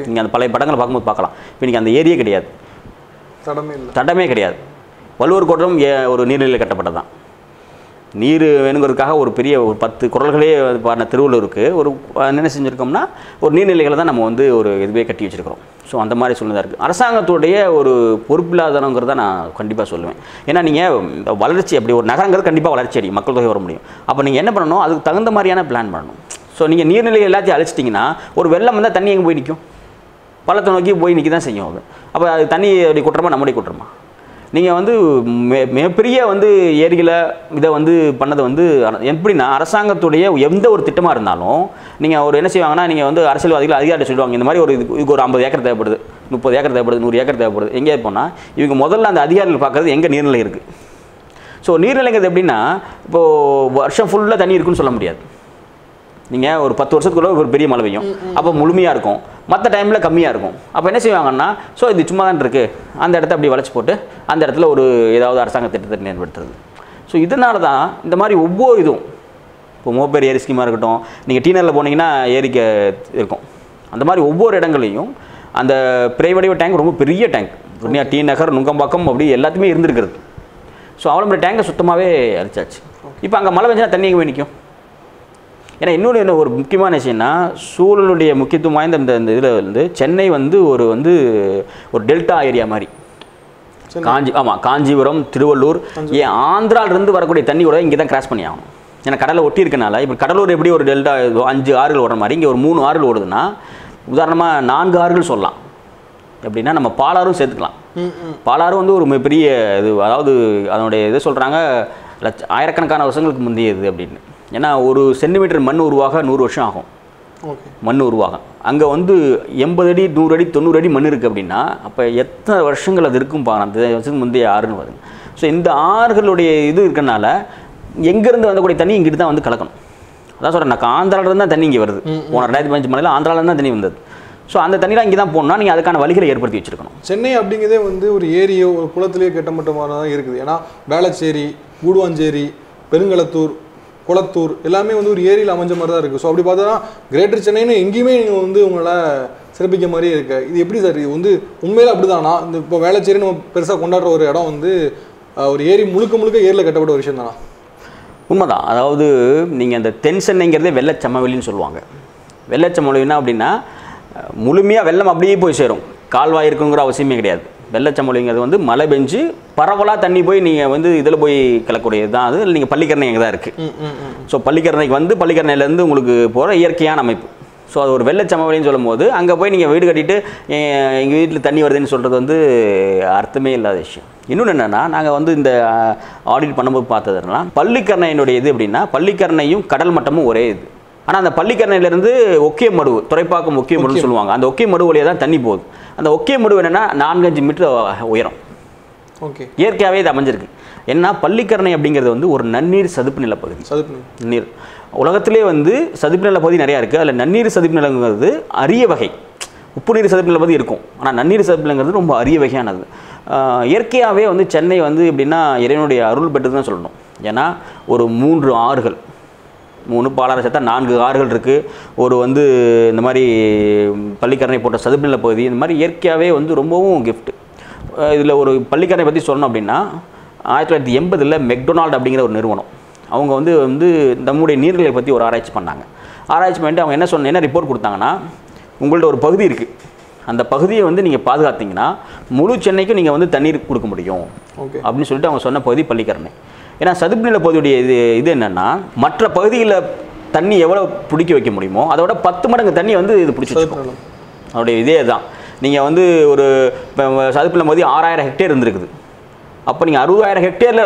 நீங்கள் அந்த பழைய படங்களை பார்க்கும்போது பார்க்கலாம். இப்போ இன்றைக்கி அந்த ஏரியே கிடையாது, தடமே கிடையாது. வள்ளுவர் கோட்டம் ஒரு நீர்நிலையில் கட்டப்பட்டது தான். நீர் வேணுங்கிறதுக்காக ஒரு பெரிய ஒரு 10 குறள்களே பாடின திருவள்ளுவருக்கு ஒரு என்ன செஞ்சுருக்கோம்னா ஒரு நீர்நிலைகளை தான் நம்ம வந்து ஒரு இதுவே கட்டி வச்சுருக்கிறோம். ஸோ அந்த மாதிரி சூழ்நிலை இருக்குது. அரசாங்கத்துடைய ஒரு பொறுப்பில்லாதனங்கிறத நான் கண்டிப்பாக சொல்லுவேன். ஏன்னா நீங்கள் வளர்ச்சி அப்படி ஒரு நகரங்கிறது கண்டிப்பாக வளர்ச்சி அடையும், மக்கள் தொகை வர முடியும். அப்போ நீங்கள் என்ன பண்ணணும், அதுக்கு தகுந்த மாதிரியான பிளான் பண்ணணும். ஸோ நீங்கள் நீர்நிலை எல்லாத்தையும் அழிச்சிட்டிங்கன்னா ஒரு வெள்ளம் வந்தால் தண்ணி எங்கே போய் நிற்கும்? பள்ளத்தை நோக்கி போய் நிற்க தான் செய்யும். அது அப்போ அது தண்ணி அப்படி கொட்டுறமா நம்முடைய கொட்டுறமா? நீங்கள் வந்து மிகப்பெரிய வந்து ஏரிகளை இதை வந்து பண்ணதை வந்து எப்படின்னா அரசாங்கத்துடைய எந்த ஒரு திட்டமாக இருந்தாலும் நீங்கள் ஒரு என்ன செய்வாங்கன்னா, நீங்கள் வந்து அரசியல்வாதிகள் அதிகாரிகள் சொல்லுவாங்க இந்த மாதிரி ஒரு இதுக்கு ஒரு 50 ஏக்கர் தேவைப்படுது, 30 ஏக்கர் தேவைப்படுது, 100 ஏக்கர் தேவைப்படுது. எங்கேயாவது போனால் இவங்க முதல்ல அந்த அதிகாரிகள் பார்க்குறது எங்கே நீர்நிலை இருக்குது. ஸோ நீர்நிலைங்கிறது எப்படின்னா இப்போது வருஷம் ஃபுல்லாக தண்ணி இருக்குன்னு சொல்ல முடியாது. நீங்கள் ஒரு 10 வருஷத்துக்குள்ள ஒரு பெரிய மழை பெய்யும், அப்போ முழுமையாக இருக்கும், மற்ற டைமில் கம்மியாக இருக்கும். அப்போ என்ன செய்வாங்கன்னா, ஸோ இது சும்மா தான் இருக்குது, அந்த இடத்த அப்படி வளைச்சி போட்டு அந்த இடத்துல ஒரு ஏதாவது அரசாங்க திட்டத்தை ஏற்படுத்துறது. ஸோ இதனால தான் இந்த மாதிரி ஒவ்வொரு இதுவும் இப்போ மோப்பேர் ஏரி ஸ்கீமாக இருக்கட்டும், நீங்கள் டீனரில் போனீங்கன்னா ஏரிக்க இருக்கும். அந்த மாதிரி ஒவ்வொரு இடங்களையும் அந்த பிரைவடிவ டேங்க் ரொம்ப பெரிய டேங்க், டி நகர், நுங்கம்பாக்கம் அப்படி எல்லாத்தையுமே இருந்திருக்கிறது. ஸோ அவ்வளோ மாதிரி டேங்கை சுத்தமாகவே அழிச்சாச்சு. இப்போ அங்கே மழை பெஞ்சா தண்ணி எங்கே போய் நிற்கும்? ஏன்னா இன்னொன்று என்ன ஒரு முக்கியமான விஷயம்னா, சூழலுடைய முக்கியத்துவம் வாய்ந்த இந்த இதில் வந்து சென்னை வந்து ஒரு டெல்டா ஏரியா மாதிரி. காஞ்சிபுரம், திருவள்ளூர், ஏன் ஆந்திராவிலிருந்து வரக்கூடிய தண்ணி கூட இங்கே தான் கிராஸ் பண்ணி ஆகணும். ஏன்னா கடலை ஒட்டி இருக்கனால. இப்போ கடலூர் எப்படி ஒரு டெல்டா 5 ஆறுகள் ஓடுற மாதிரி இங்கே ஒரு 3 ஆறுகள் ஓடுதுன்னா, உதாரணமாக 4 ஆறுகள் சொல்லலாம். எப்படின்னா நம்ம பாலாறும் சேர்த்துக்கலாம். பாலாறும் வந்து ஒரு மிகப்பெரிய இது, அதாவது அதனுடைய இதை சொல்கிறாங்க ஆயிரக்கணக்கான வருஷங்களுக்கு முந்தையது அப்படின்னு. ஏன்னா ஒரு சென்டிமீட்டர் மண் உருவாக 100 வருஷம் ஆகும். மண் உருவாகும். அங்கே வந்து 80 அடி, 100 அடி, 90 அடி மண் இருக்குது அப்படின்னா அப்போ எத்தனை வருஷங்கள் அது இருக்கும் பாருங்க. அந்த வருஷத்துக்கு முந்தைய ஆறுன்னு வருது. ஸோ இந்த ஆறுகளுடைய இது இருக்கனால எங்கேருந்து வந்தக்கூடிய தண்ணி இங்கிட்டு தான் வந்து கலக்கணும். அதான் சொல்கிறேன், நான் ஆந்திராவிலேருந்து தான் தண்ணி இங்கே வருது. போன 2015 மணியில் ஆந்திராவிலேருந்து தான் தண்ணி வந்தது. ஸோ அந்த தண்ணிலாம் இங்கே தான் போகணும்னா நீங்கள் அதுக்கான வழிகளை ஏற்படுத்தி வச்சுருக்கணும். சென்னை அப்படிங்கிறதே வந்து ஒரு ஏரியோ ஒரு குளத்திலேயே கெட்டமட்டமாக தான் இருக்குது. ஏன்னா வேளச்சேரி, கூடுவாஞ்சேரி, பெருங்களத்தூர், குளத்தூர் எல்லாமே வந்து ஒரு ஏரியில் அமைஞ்ச மாதிரி தான் இருக்குது. ஸோ அப்படி பார்த்தோன்னா கிரேட்டர் சென்னைன்னு எங்கேயுமே நீங்கள் வந்து உங்களால் சிறப்பிக்க மாதிரியே இருக்குது. இது எப்படி சார், இது வந்து உண்மையில் அப்படி தானா? இந்த இப்போ வேளச்சேரி நம்ம பெருசாக கொண்டாடுற ஒரு இடம் வந்து ஒரு ஏரி முழுக்க ஏரியில் கட்டப்பட்ட ஒரு விஷயம் தானா? உண்மைதான். அதாவது நீங்கள் அந்த தென் சென்னைங்கிறதே வெள்ளச்சமவெளின்னு சொல்லுவாங்க. வெள்ளச்சமவெளின்னா அப்படின்னா முழுமையாக வெள்ளம் அப்படியே போய் சேரும், கால்வாய் இருக்குங்கிற அவசியமே கிடையாது. வெள்ளச்சமவெளிங்கிறது வந்து மழை பெஞ்சு பரவலாக தண்ணி போய் நீங்கள் வந்து இதில் போய் கலக்கூடியது தான். அது நீங்கள் பள்ளிக்கரணை அங்கே தான் இருக்குது. ஸோ பள்ளிக்கரணைக்கு வந்து பள்ளிக்கரணையிலேருந்து உங்களுக்கு போகிற இயற்கையான அமைப்பு. ஸோ அது ஒரு வெள்ளச்சமவெளின்னு சொல்லும் போது அங்கே போய் நீங்கள் வீடு கட்டிட்டு எங்கள் வீட்டில் தண்ணி வருதுன்னு சொல்கிறது வந்து அர்த்தமே இல்லாத விஷயம். இன்னொன்று என்னென்னா, நாங்கள் வந்து இந்த ஆடிட் பண்ணும்போது பார்த்ததுனா பள்ளிக்கரணையினுடைய இது எப்படின்னா, பள்ளிக்கரணையும் கடல் மட்டமும் ஒரே இது. ஆனால் அந்த பள்ளிக்கரணையிலேருந்து ஒக்கிய மடுவு, துறைப்பாக்கம் ஒக்கிய மடுன்னு சொல்லுவாங்க, அந்த ஒக்கிய மடுவு வழியாக தான் தண்ணி போகுது. அந்த ஒக்கிய மடுவு என்னென்னா 4-5 மீட்டர் உயரம். ஓகே, இயற்கையாகவே இது அமைஞ்சிருக்கு. ஏன்னா பள்ளிக்கரணை அப்படிங்கிறது வந்து ஒரு நன்னீர் சதுப்பு நிலப்பகுதி. நீர் உலகத்திலே வந்து சதுப்பு நிலப்பகுதி நிறையா இருக்குது. அதில் நன்னீர் சதுப்பு நிலங்கிறது அரிய வகை. உப்பு நீர் சதுப்பு நிலப்பகுதி இருக்கும், ஆனால் நன்னீர் சதுப்பு நிலங்கிறது ரொம்ப அரிய வகையானது. இயற்கையாகவே வந்து சென்னை வந்து எப்படின்னா இறைவனுடைய அருள் பெற்று தான் சொல்லணும். ஏன்னா ஒரு 3 ஆறுகள், 3 பாலாறு சேர்த்தா 4 ஆறுகள் இருக்குது. ஒரு வந்து இந்த மாதிரி பள்ளிக்கரணை போட்ட சதுப்பு நில பகுதி, இந்த மாதிரி இயற்கையாகவே வந்து ரொம்பவும் கிஃப்ட். இதில் ஒரு பள்ளிக்கரணை பற்றி சொல்லணும் அப்படின்னா 1980 மெக்டொனால்டு அப்படிங்கிற ஒரு நிறுவனம் அவங்க வந்து நம்முடைய நீர்நிலை பற்றி ஒரு ஆராய்ச்சி பண்ணாங்க. ஆராய்ச்சி பண்ணிட்டு அவங்க என்ன ரிப்போர்ட் கொடுத்தாங்கன்னா, உங்கள்ட்ட ஒரு பகுதி இருக்குது, அந்த பகுதியை வந்து நீங்கள் பாதுகாத்தீங்கன்னா முழு சென்னைக்கும் நீங்கள் வந்து தண்ணீர் கொடுக்க முடியும் அப்படின்னு சொல்லிட்டு அவங்க சொன்ன பகுதி பள்ளிக்கரணை. ஏன்னா சதுப்பு நில பகுதியுடைய இது என்னென்னா, மற்ற பகுதியில் தண்ணி எவ்வளோ பிடிக்க வைக்க முடியுமோ அதோட 10 மடங்கு தண்ணி வந்து இது பிடிச்சி வச்சுக்கணும். அதோடைய இதே தான். நீங்கள் வந்து ஒரு சதுப்பு நில பகுதி 6000 ஹெக்டேர் இருந்திருக்குது. அப்போ நீங்கள் 60000 ஹெக்டேரில்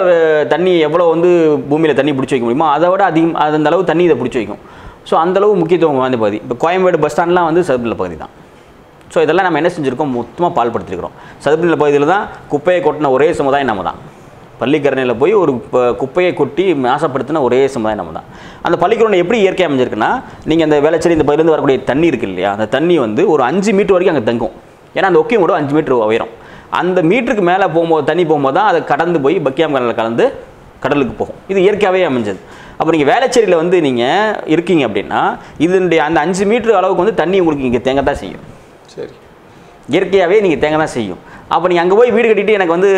தண்ணி எவ்வளோ வந்து பூமியில் தண்ணி பிடிச்சி வைக்க முடியுமோ அதை விட அதிகம், அந்த அளவு தண்ணி இதை பிடிச்சி வைக்கும். ஸோ அந்தளவு முக்கியத்துவம் வாய்ந்த பகுதி. இப்போ கோயம்பேடு பஸ் ஸ்டாண்ட்லாம் வந்து சதுப்பு நில பகுதி தான். ஸோ இதெல்லாம் நம்ம என்ன செஞ்சுருக்கோம், மொத்தமாக பால்படுத்திருக்கிறோம். சதுப்பு நில பகுதியில் தான் குப்பையை கொட்டின ஒரே சமுதாயம் நம்ம தான். பள்ளிக்கரணையில் போய் ஒரு குப்பையை கொட்டி நாசப்படுத்தின ஒரே சமுதாயம் நம்ம தான். அந்த பள்ளிக்கரணை எப்படி இயற்கை அமைஞ்சிருக்குன்னா, நீங்கள் அந்த வேளச்சேரி இந்த பகுதியிலேருந்து வரக்கூடிய தண்ணி இருக்குது இல்லையா, அந்த தண்ணி வந்து ஒரு 5 மீட்டர் வரைக்கும் அங்கே தங்கும். ஏன்னா அந்த ஒக்கியம் கூட 5 மீட்டர் உயரம். அந்த மீட்டருக்கு மேலே போகும்போது தண்ணி போகும்போது தான் அதை கடந்து போய் பக்கியாம் கடலில் கலந்து கடலுக்கு போகும். இது இயற்கையாகவே அமைஞ்சது. அப்போ நீங்கள் வேளச்சேரியில் வந்து நீங்கள் இருக்கீங்க அப்படின்னா இதனுடைய அந்த 5 மீட்டர் அளவுக்கு வந்து தண்ணி உங்களுக்கு இங்கே தேங்க தான் செய்யும். சரி, இயற்கையாகவே நீங்கள் தேங்க தான் செய்யும். அப்போ நீங்கள் அங்கே போய் வீடு கட்டிட்டு எனக்கு வந்து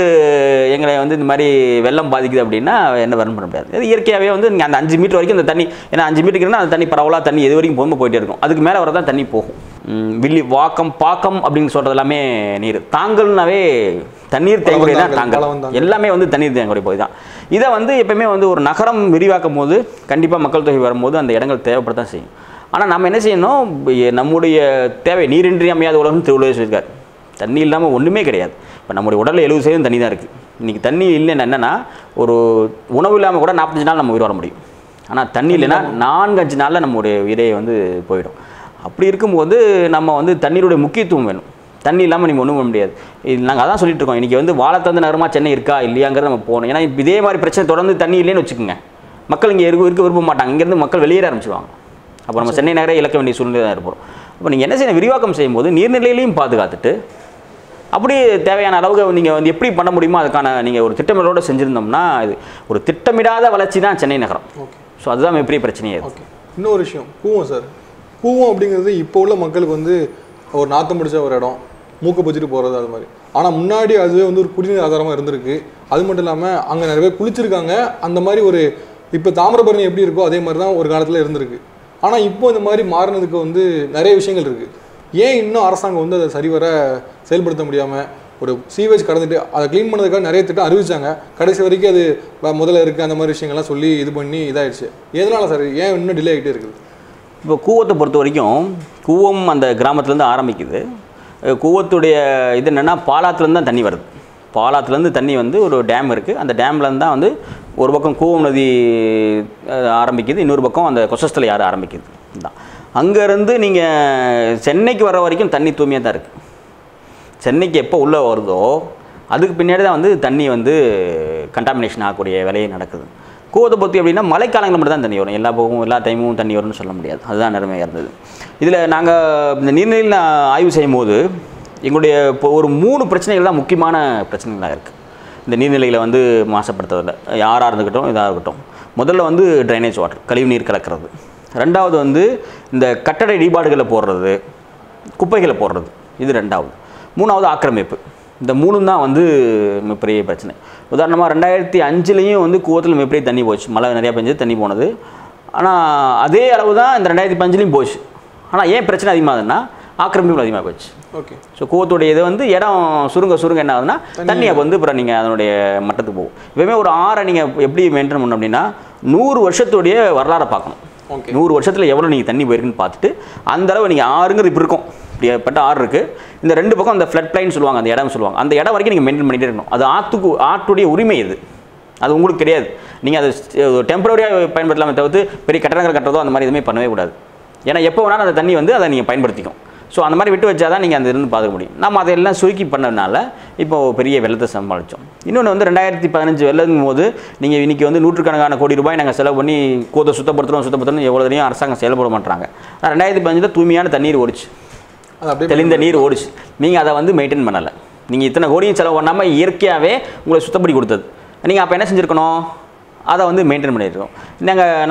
எங்களை வந்து இந்த மாதிரி வெள்ளம் பாதிக்குது அப்படின்னா என்ன வரணும் பண்ண முடியாது. அது இயற்கையாகவே வந்து நீங்கள் அந்த 5 மீட்டர் வரைக்கும் அந்த தண்ணி, ஏன்னா 5 மீட்டருக்குன்னா அந்த தண்ணி பரவலாக தண்ணி எது வரைக்கும் போகும்போது போயிட்டே இருக்கும். அதுக்கு மேலே வரதான் தண்ணி போகும். வாக்கம் பாக்கம் அப்படின்னு சொல்கிறது எல்லாமே நீர். தாங்கல்னாவே தண்ணீர் தேங்கக்கூடிய தான் தாங்கல், எல்லாமே வந்து தண்ணீர் தேங்கக்கூடிய போய் தான். இதை வந்து எப்பவுமே வந்து ஒரு நகரம் விரிவாக்கும் போது கண்டிப்பாக மக்கள் தொகை வரும்போது அந்த இடங்கள் தேவைப்படத்தான் செய்யும். ஆனால் நம்ம என்ன செய்யணும், நம்முடைய தேவை நீரின்றி அமையாத உலகம் திருவள்ளுவர் சொல்லியிருக்காரு. தண்ணி இல்லாமல் ஒன்றுமே கிடையாது. இப்போ நம்முடைய உடலில் 70% தண்ணி தான் இருக்குது. இன்றைக்கி தண்ணி இல்லைன்னா என்னென்னா, ஒரு உணவு இல்லாமல் கூட 45 நாள் நம்ம உயிர் வர முடியும். ஆனால் தண்ணி இல்லைன்னா 4-5 நாளில் நம்முடைய உயிரை வந்து போயிடும். அப்படி இருக்கும்போது நம்ம வந்து தண்ணீருடைய முக்கியத்துவம் வேணும். தண்ணி இல்லாமல் நீங்கள் ஒன்றும் பண்ண முடியாது. இது நாங்கள் அதான் சொல்லிட்டு இருக்கோம். இன்றைக்கி வந்து வாழத்தந்த நகரமாக சென்னை இருக்கா இல்லையாங்கிறத நம்ம போகணும். ஏன்னா இப்போ இதே மாதிரி பிரச்சனை தொடர்ந்து தண்ணி இல்லைன்னு வச்சுக்கோங்க, மக்கள் இங்கே இருக்க விரும்ப மாட்டாங்க. இங்கேருந்து மக்கள் வெளியேற ஆரம்பிச்சிடுவாங்க. அப்போ நம்ம சென்னை நகரை இழக்க வேண்டிய சூழ்நிலை தான் இருப்போம். அப்போ நீங்கள் என்ன செய்யணும், விரிவாக்கம் செய்யும்போது நீர்நிலையிலையும் பாதுகாத்துட்டு அப்படி தேவையான அளவுக்கு நீங்கள் வந்து எப்படி பண்ண முடியுமோ அதுக்கான நீங்கள் ஒரு திட்டமிடலோடு செஞ்சுருந்தோம்னா, இது ஒரு திட்டமிடாத வளர்ச்சி தான் சென்னை நகரம். ஓகே. ஸோ அதுதான் மிகப்பெரிய பிரச்சனையே. ஓகே. இன்னொரு விஷயம், கூவம் சார். கூவம் அப்படிங்கிறது இப்போ உள்ள மக்களுக்கு வந்து ஒரு நாற்றம் பிடிச்ச ஒரு இடம், மூக்கை பிடிச்சிட்டு போகிறது அது மாதிரி. ஆனால் முன்னாடி அதுவே வந்து ஒரு குடிநீர் ஆதாரமாக இருந்திருக்கு. அது மட்டும் இல்லாமல் அங்கே நிறைய பேர் குளிச்சிருக்காங்க. அந்த மாதிரி ஒரு இப்போ தாமிரபரணி எப்படி இருக்கோ அதே மாதிரி தான் ஒரு காலத்தில் இருந்திருக்கு. ஆனால் இப்போ இந்த மாதிரி மாறினதுக்கு வந்து நிறைய விஷயங்கள் இருக்குது. ஏன் இன்னும் அரசாங்கம் வந்து அதை சரிவர செயல்படுத்த முடியாமல் ஒரு சீவேஜ் கடந்துட்டு அதை க்ளீன் பண்ணதுக்காக நிறைய திட்டம் அறிவிச்சாங்க, கடைசி வரைக்கும் அது முதல்ல இருக்குது அந்த மாதிரி விஷயங்கள்லாம் சொல்லி இது பண்ணி இதாகிடுச்சு. எதனால் சார் ஏன் இன்னும் டிலே ஆகிட்டே இருக்குது? இப்போ கூவத்தை பொறுத்த வரைக்கும் கூவம் அந்த கிராமத்துலேருந்து ஆரம்பிக்குது. கூவத்துடைய இது என்னென்னா, பாலாத்துலேருந்து தான் தண்ணி வருது. பாலாத்துலேருந்து தண்ணி வந்து ஒரு டேம் இருக்குது. அந்த டேம்லேருந்து தான் வந்து ஒரு பக்கம் கூவம் நதி ஆரம்பிக்குது, இன்னொரு பக்கம் அந்த கொசஸ்தலை யார் ஆரம்பிக்குது தான். அங்கேருந்து நீங்கள் சென்னைக்கு வர வரைக்கும் தண்ணி தூய்மையாக தான் இருக்குது. சென்னைக்கு எப்போ உள்ளே வருதோ அதுக்கு பின்னாடி தான் வந்து தண்ணி வந்து கண்டாமினேஷன் ஆகக்கூடிய வேலையை நடக்குது. கூவத்தை பொறுத்து எப்படின்னா, மழைக்காலங்கள் மட்டும் தான் தண்ணி வரும். எல்லா போகும் எல்லா டைமும் தண்ணி வரும்னு சொல்ல முடியாது. அதுதான் நிலைமையாக இருந்தது. இதில் நாங்கள் இந்த நீர்நிலையில் ஆய்வு செய்யும் போது எங்களுடைய இப்போ ஒரு 3 பிரச்சனைகள் தான் முக்கியமான பிரச்சனைகளாக இருக்குது இந்த நீர்நிலைகளை வந்து மாசுபடுத்துறதில். யாராக இருந்துக்கிட்டோம் இதாக இருக்கட்டும். முதல்ல வந்து ட்ரைனேஜ் வாட்டர், கழிவு நீர் கலக்கிறது. ரெண்டாவது வந்து இந்த கட்டட இடிபாடுகளை போடுறது, குப்பைகளை போடுறது, இது ரெண்டாவது. மூணாவது ஆக்கிரமிப்பு. இந்த 3 தான் வந்து மிகப்பெரிய பிரச்சனை. உதாரணமாக 2005 வந்து கூவத்தில் மிகப்பெரிய தண்ணி போச்சு. மழை நிறையா பெஞ்சது, தண்ணி போனது. ஆனால் அதே அளவு தான் இந்த 2015 போச்சு. ஆனால் ஏன் பிரச்சனை அதிகமாகுதுன்னா, ஆக்கிரமிப்பு அதிகமாக போச்சு. ஓகே. ஸோ கூவத்துடைய இது வந்து இடம் சுருங்க என்ன ஆகுதுன்னா, தண்ணி அப்போ வந்து அப்புறம் நீங்கள் அதனுடைய மட்டத்துக்கு போகும். எப்பவுமே ஒரு ஆறை நீங்கள் எப்படி மெயின்டைன் பண்ணணும் அப்படின்னா, 100 வருஷத்துடைய வரலாறை பார்க்கணும். 100 வருஷத்தில் எவ்வளோ நீங்கள் தண்ணி போயிருக்குன்னு பார்த்துட்டு அந்த அளவு நீங்கள் ஆறுங்கிறது இப்படி இருக்கும், இப்படிப்பட்ட ஆறு இருக்குது. இந்த 2 பக்கம் அந்த ஃப்ளட் பிளைன் சொல்லுவாங்க, அந்த இடம் சொல்லுவாங்க. அந்த இடம் வரைக்கும் நீங்கள் மெயின்டைன் பண்ணிகிட்டே இருக்கணும். அது ஆற்றுடைய உரிமை இது, அது உங்களுக்கு கிடையாது. நீங்கள் அது டெம்பரரியாக பயன்படுத்தலாமே தவிர்த்து பெரிய கட்டடங்கள் கட்டுறதோ அந்த மாதிரி எதுவுமே பண்ணவே கூடாது. ஏன்னா எப்போ வேணாலும் அந்த தண்ணி வந்து அதை நீங்கள் பயன்படுத்திக்கும். ஸோ அந்த மாதிரி விட்டு வச்சா தான் நீங்கள் அந்த இருந்து பார்க்க முடியும். நம்ம அதையெல்லாம் சுருக்கி பண்ணதுனால இப்போது பெரிய வெள்ளத்தை சமாளித்தோம். இன்னொன்று வந்து 2015 வெள்ளங்கும் போது நீங்கள் இன்றைக்கி வந்து நூற்றுக்கணக்கான கோடி ரூபாய் நாங்கள் செலவு பண்ணி கூவத்தை சுத்தப்படுத்தணும் எவ்வளோ தனியும் அரசாங்கம் செயல்பட மாட்டாங்க. 2015 தூய்மையான தண்ணீர் ஓடிச்சு, தெளிந்த நீர் ஓடிச்சு. நீங்கள் அதை வந்து மெயின்டைன் பண்ணலை. நீங்கள் இத்தனை கோடியும் செலவு பண்ணாமல் இயற்கையாகவே உங்களை சுத்தப்படி கொடுத்தது. நீங்கள் அப்போ என்ன செஞ்சுருக்கணும், அதை வந்து மெயின்டைன் பண்ணியிருக்கோம்.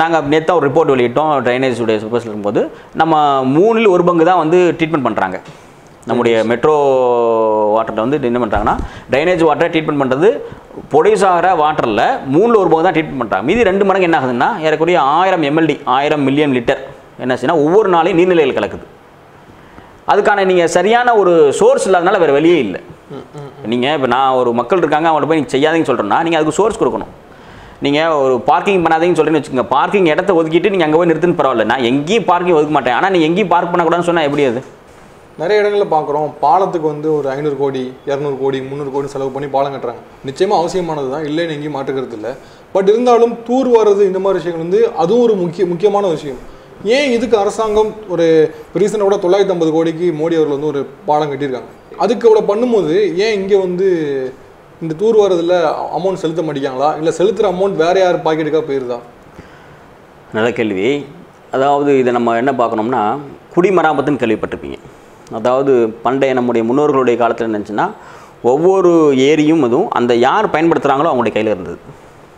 நாங்கள் நேற்று ஒரு ரிப்போர்ட் வெளியிட்டோம். ட்ரைனேஜுடைய சூப்பர்ஸில் இருக்கும்போது நம்ம 3ல் 1 பங்கு தான் வந்து ட்ரீட்மெண்ட் பண்ணுறாங்க. நம்முடைய மெட்ரோ வாட்டரில் வந்து என்ன பண்ணுறாங்கன்னா, ட்ரைனேஜ் வாட்டரை ட்ரீட்மெண்ட் பண்ணுறது ப்ரொடியூஸ் ஆகிற வாட்டரில் 3ல் 1 பங்கு தான் ட்ரீட்மெண்ட் பண்ணுறாங்க. மீதி 2 மடங்கு என்ன ஆகுதுன்னா, ஏறக்குறைய 1000 MLD 1000 மில்லியன் லிட்டர் என்ன செய்யணும் ஒவ்வொரு நாளையும் நீர்நிலைகள் கலக்குது. அதுக்கான நீங்கள் சரியான ஒரு சோர்ஸ் இல்லாதனால வேறு வழியே இல்லை. நீங்கள் இப்போ நான் ஒரு மக்கள் இருக்காங்க, அவங்கள்ட்ட போய் நீங்கள் செய்யாதீங்கன்னு சொல்கிறேன்னா நீங்கள் அதுக்கு சோர்ஸ் கொடுக்கணும். நீங்கள் ஒரு பார்க்கிங் பண்ணாதீங்கன்னு சொல்கிறேன்னு வச்சுக்கோங்க, பார்க்கிங் இடத்த ஒதுக்கிட்டு நீங்கள் அங்கே போய் நிறுத்துன்னு பரவாயில்ல, நான் எங்கேயும் பார்க்கிங் ஒதுக்க மாட்டேன். ஆனால் நீங்கள் எங்கேயும் பார்க் பண்ணக்கூடாதுன்னு சொன்னால் எப்படி? அது நிறைய இடங்களில் பார்க்குறோம். பாலத்துக்கு வந்து ஒரு 500 கோடி 200 கோடி 300 கோடி செலவு பண்ணி பாலம் கட்டுறாங்க. நிச்சயமாக அவசியமானது தான், இல்லைன்னு எங்கேயும் மாற்றுக்கிறது இல்லை. பட் இருந்தாலும் தூர் வர்றது இந்த மாதிரி விஷயங்கள் வந்து அதுவும் ஒரு முக்கியமான விஷயம். ஏன் இதுக்கு அரசாங்கம் ஒரு ரீசனை விட 950 கோடிக்கு மோடி அவர்கள் வந்து ஒரு பாலம் கட்டியிருக்காங்க. அதுக்கு அவ்வளோ பண்ணும்போது ஏன் இங்கே வந்து இந்த தூர் வரதில் அமௌண்ட் செலுத்த மாட்டேங்காங்களா, இல்லை செலுத்துகிற அமௌண்ட் வேறு யார் பாக்கெட்டுக்காக போயிருதா? நல்ல கேள்வி. அதாவது இதை நம்ம என்ன பார்க்கணும்னா, குடிமராமத்துன்னு கேள்விப்பட்டிருப்பீங்க. அதாவது பண்டைய நம்முடைய முன்னோர்களுடைய காலத்தில் என்னச்சுன்னா, ஒவ்வொரு ஏரியும் அதுவும் அந்த யார் பயன்படுத்துகிறாங்களோ அவங்களுடைய கையில் இருந்தது.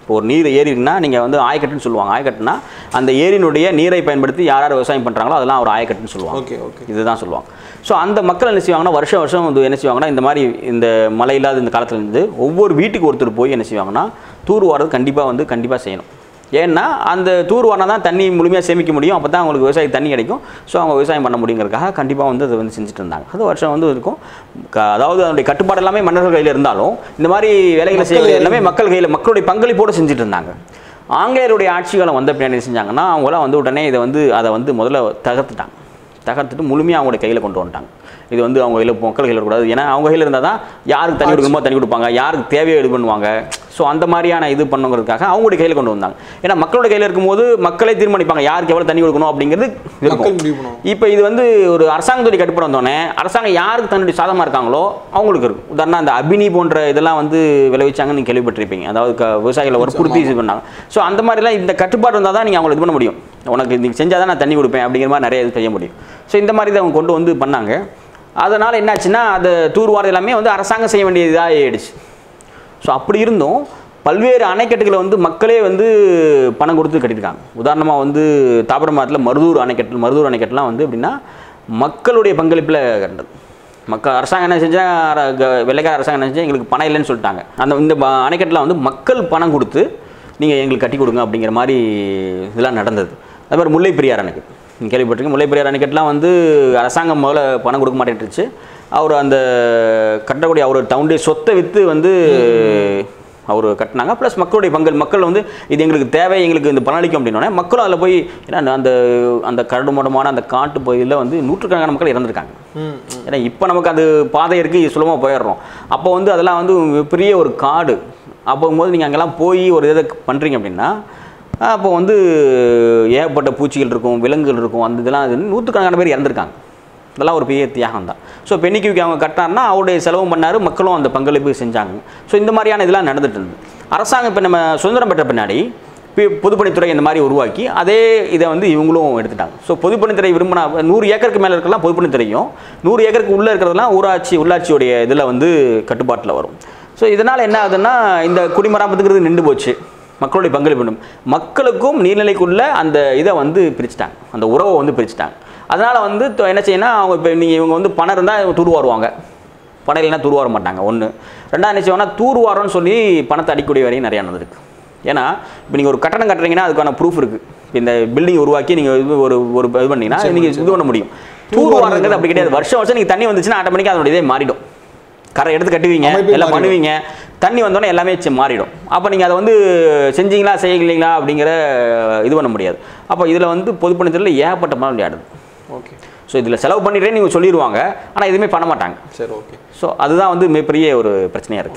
இப்போ ஒரு நீர் ஏரி இருக்குன்னா நீங்கள் வந்து ஆயக்கட்டுன்னு சொல்லுவாங்க. ஆயக்கட்டுனா அந்த ஏரியினுடைய நீரை பயன்படுத்தி யார் யார் விவசாயம் பண்ணுறாங்களோ அதெல்லாம் ஒரு ஆயக்கட்டுன்னு சொல்லுவாங்க. ஓகே ஓகே, இதுதான் சொல்லுவாங்க. ஸோ அந்த மக்கள் என்ன செய்வாங்கன்னா வருஷம் வருஷம் வந்து என்ன செய்வாங்கன்னா இந்த மாதிரி இந்த மழை இல்லாத இந்த காலத்துலேருந்து ஒவ்வொரு வீட்டுக்கு ஒருத்தர் போய் என்ன செய்வாங்கன்னா தூர் வாரது கண்டிப்பாக செய்யணும். ஏன்னா அந்த தூர் வாரினா தான் தண்ணி முழுமையாக சேமிக்க முடியும். அப்போ தான் அவங்களுக்கு விவசாயத்துக்கு தண்ணி கிடைக்கும். ஸோ அவங்க விவசாயம் பண்ண முடியுங்கிறதுக்காக கண்டிப்பாக வந்து அதை வந்து செஞ்சுட்டு இருந்தாங்க. அது வருஷம் வந்து இருக்கும். அதாவது அதனுடைய கட்டுப்பாடு எல்லாமே மன்னர்கள் கையில் இருந்தாலும் இந்த மாதிரி வேலைகளை செய்ய எல்லாமே மக்கள் கையில் மக்களுடைய பங்களிப்போடு செஞ்சுட்டு இருந்தாங்க. ஆங்கிலேயருடைய ஆட்சி காலம் வந்த பின்னாடி செஞ்சாங்கன்னா அவங்களாம் வந்து உடனே அதை வந்து முதல்ல தகர்த்துட்டு முழுமையாக அவங்களுடைய கையில் கொண்டு வந்துட்டாங்க. இது வந்து அவங்க கையில் மக்கள் கையில் இருக்கக்கூடாது. ஏன்னா அவங்க கையில் இருந்தால் தான் யாருக்கு தண்ணி கொடுக்கணுமோ தண்ணி கொடுப்பாங்க, யாருக்கு தேவையோ இது பண்ணுவாங்க. ஸோ அந்த மாதிரியான இது பண்ணுங்கிறதுக்காக அவங்களுடைய கையில் கொண்டு வந்தாங்க. ஏன்னா மக்களோட கையில் இருக்கும்போது மக்களே தீர்மானிப்பாங்க யாருக்கு எவ்வளோ தண்ணி கொடுக்கணும் அப்படிங்கிறது இருக்கும். இப்போ இது வந்து ஒரு அரசாங்கத்துடைய கட்டுப்பாடு வந்தோடனே அரசாங்கம் யாருக்கு தன்னுடைய சாதமாக இருக்காங்களோ அவங்களுக்கு இருக்கும். உதாரணம் அந்த அபினி போன்ற இதெல்லாம் வந்து விளைவிச்சாங்கன்னு நீங்கள் கேள்விப்பட்டிருப்பீங்க. அதாவது விவசாயிகளை வற்புறுத்தி இது பண்ணாங்க. ஸோ அந்த மாதிரிலாம் இந்த கட்டுப்பாடு வந்தால் தான் நீங்கள் அவங்களை இது பண்ண முடியும். உனக்கு நீங்கள் செஞ்சால் தான் நான் தண்ணி கொடுப்பேன் அப்படிங்கிற மாதிரி நிறைய இது செய்ய முடியும். ஸோ இந்த மாதிரி அவங்க கொண்டு வந்து பண்ணாங்க. அதனால் என்னாச்சுன்னா அதை தூர்வாரம் எல்லாமே வந்து அரசாங்கம் செய்ய வேண்டிய இதாக ஆயிடுச்சு. ஸோ அப்படி இருந்தும் பல்வேறு அணைக்கட்டுகளை வந்து மக்களே வந்து பணம் கொடுத்து கட்டியிருக்காங்க. உதாரணமாக வந்து தாபரமாத்தில் மருதூர் அணைக்கட்டுலாம் வந்து எப்படின்னா மக்களுடைய பங்களிப்பில் கண்டது. அரசாங்கம் என்ன செஞ்சால் வெள்ளைக்கார அரசாங்கம் என்ன செஞ்சால் எங்களுக்கு பணம் இல்லைன்னு சொல்லிட்டாங்க. இந்த அணைக்கட்டில் வந்து மக்கள் பணம் கொடுத்து நீங்கள் எங்களுக்கு கட்டி கொடுங்க அப்படிங்கிற மாதிரி இதெல்லாம் நடந்தது. அது மாதிரி முல்லை பெரியார் அணைக்கட்டு நீங்கள் கேள்விப்பட்டிருக்கீங்க. முல்லை பெரியார் அணைக்கட்டுலாம் வந்து அரசாங்கம் முதல்ல பணம் கொடுக்க மாட்டேன்ட்டுருச்சு. அவர் அந்த கட்டக்கூடிய அவர் தன்னுடைய சொத்தை விற்று வந்து அவர் கட்டினாங்க. ப்ளஸ் மக்களுடைய மக்கள் வந்து இது எங்களுக்கு தேவை, எங்களுக்கு இந்த பலனளிக்கும் அப்படின்னோடனே மக்களும் அதில் போய் ஏன்னா அந்த கரடு மடமான அந்த காட்டு பகுதியில் வந்து நூற்றுக்கணக்கான மக்கள் இறந்துருக்காங்க. ஏன்னா இப்போ நமக்கு அது பாதை இருக்குது சுலபமாக போயிடுறோம். அப்போ வந்து அதெல்லாம் வந்து பெரிய ஒரு காடு. அப்போது நீங்கள் அங்கெல்லாம் போய் ஒரு இதை பண்ணுறீங்க அப்படின்னா அப்போ வந்து ஏகப்பட்ட பூச்சிகள் இருக்கும், விலங்குகள் இருக்கும். அந்த இதெல்லாம் நூற்றுக்கணக்கான பேர் இறந்துருக்காங்க. இதெல்லாம் ஒரு பெரிய தியாகம் தான். ஸோ பெண்ணிக்கு அவங்க கட்டினார்னா அவருடைய செலவும் பண்ணார், மக்களும் அந்த பங்களிப்பு செஞ்சாங்க. ஸோ இந்த மாதிரியான இதெல்லாம் நடந்துட்டு இருந்தது. அரசாங்கம் இப்போ நம்ம சுதந்திரம் பெற்ற பின்னாடி பொதுப்பணித்துறை இந்த மாதிரி உருவாக்கி அதே இதை வந்து இவங்களும் எடுத்துட்டாங்க. ஸோ பொதுப்பணித்துறை விரும்பினா 100 ஏக்கருக்கு மேலே இருக்கலாம் பொதுப்பணித்துறையும், 100 ஏக்கருக்கு உள்ளே இருக்கிறதெல்லாம் உள்ளாட்சியோடைய இதில் வந்து கட்டுப்பாட்டில் வரும். ஸோ இதனால் என்ன ஆகுதுன்னா இந்த குடிமராமத்துங்கிறது நின்று போச்சு. மக்களுடைய பங்களிப்பு மக்களுக்கும் நீர்நிலைக்குள்ள அந்த இதை வந்து பிரிச்சுட்டாங்க, அந்த உறவை வந்து பிரிச்சுட்டாங்க. அதனால் வந்து என்ன செய்யணும்னா அவங்க இப்போ இவங்க வந்து பணம் இருந்தால் இவங்க தூர்வாருவாங்க, பணம் இல்லைன்னா தூர்வார மாட்டாங்க. ஒன்று. ரெண்டாவது என்ன செய்வாங்கன்னா தூர்வாரம்னு சொல்லி பணத்தை அடிக்கக்கூடிய வரையும் நிறையா நடந்திருக்கு. ஏன்னா இப்போ நீங்கள் ஒரு கட்டணம் கட்டுறீங்கன்னா அதுக்கான ப்ரூஃப் இருக்குது. இப்போ இந்த பில்டிங் உருவாக்கி நீங்கள் ஒரு இது பண்ணிங்கன்னா நீங்கள் இது பண்ண முடியும். தூர்வாரங்கிறது அப்படி கிடையாது. வருஷம் நீங்கள் தண்ணி வந்துச்சுன்னா ஆட்டோமேட்டிக்காக அதோட இதே மாறிடும். கரை எடுத்து கட்டுவீங்க, எல்லாம் பண்ணுவீங்க, தண்ணி வந்தோடனே எல்லாமே மாறிடும். அப்போ நீங்கள் அதை வந்து செஞ்சீங்களா செய்யலைங்களா அப்படிங்கிற இது பண்ண முடியாது. அப்போ இதில் வந்து பொதுப்பணித்துறையில் ஏகப்பட்ட பணம் விளையாடுது. ஓகே. ஸோ இதில் செலவு பண்ணிட்டே நீங்கள் சொல்லிடுவாங்க, ஆனால் எதுவுமே பண்ண மாட்டாங்க. சரி, ஓகே. ஸோ அதுதான் வந்து மிகப்பெரிய ஒரு பிரச்சனையாக இருக்குது.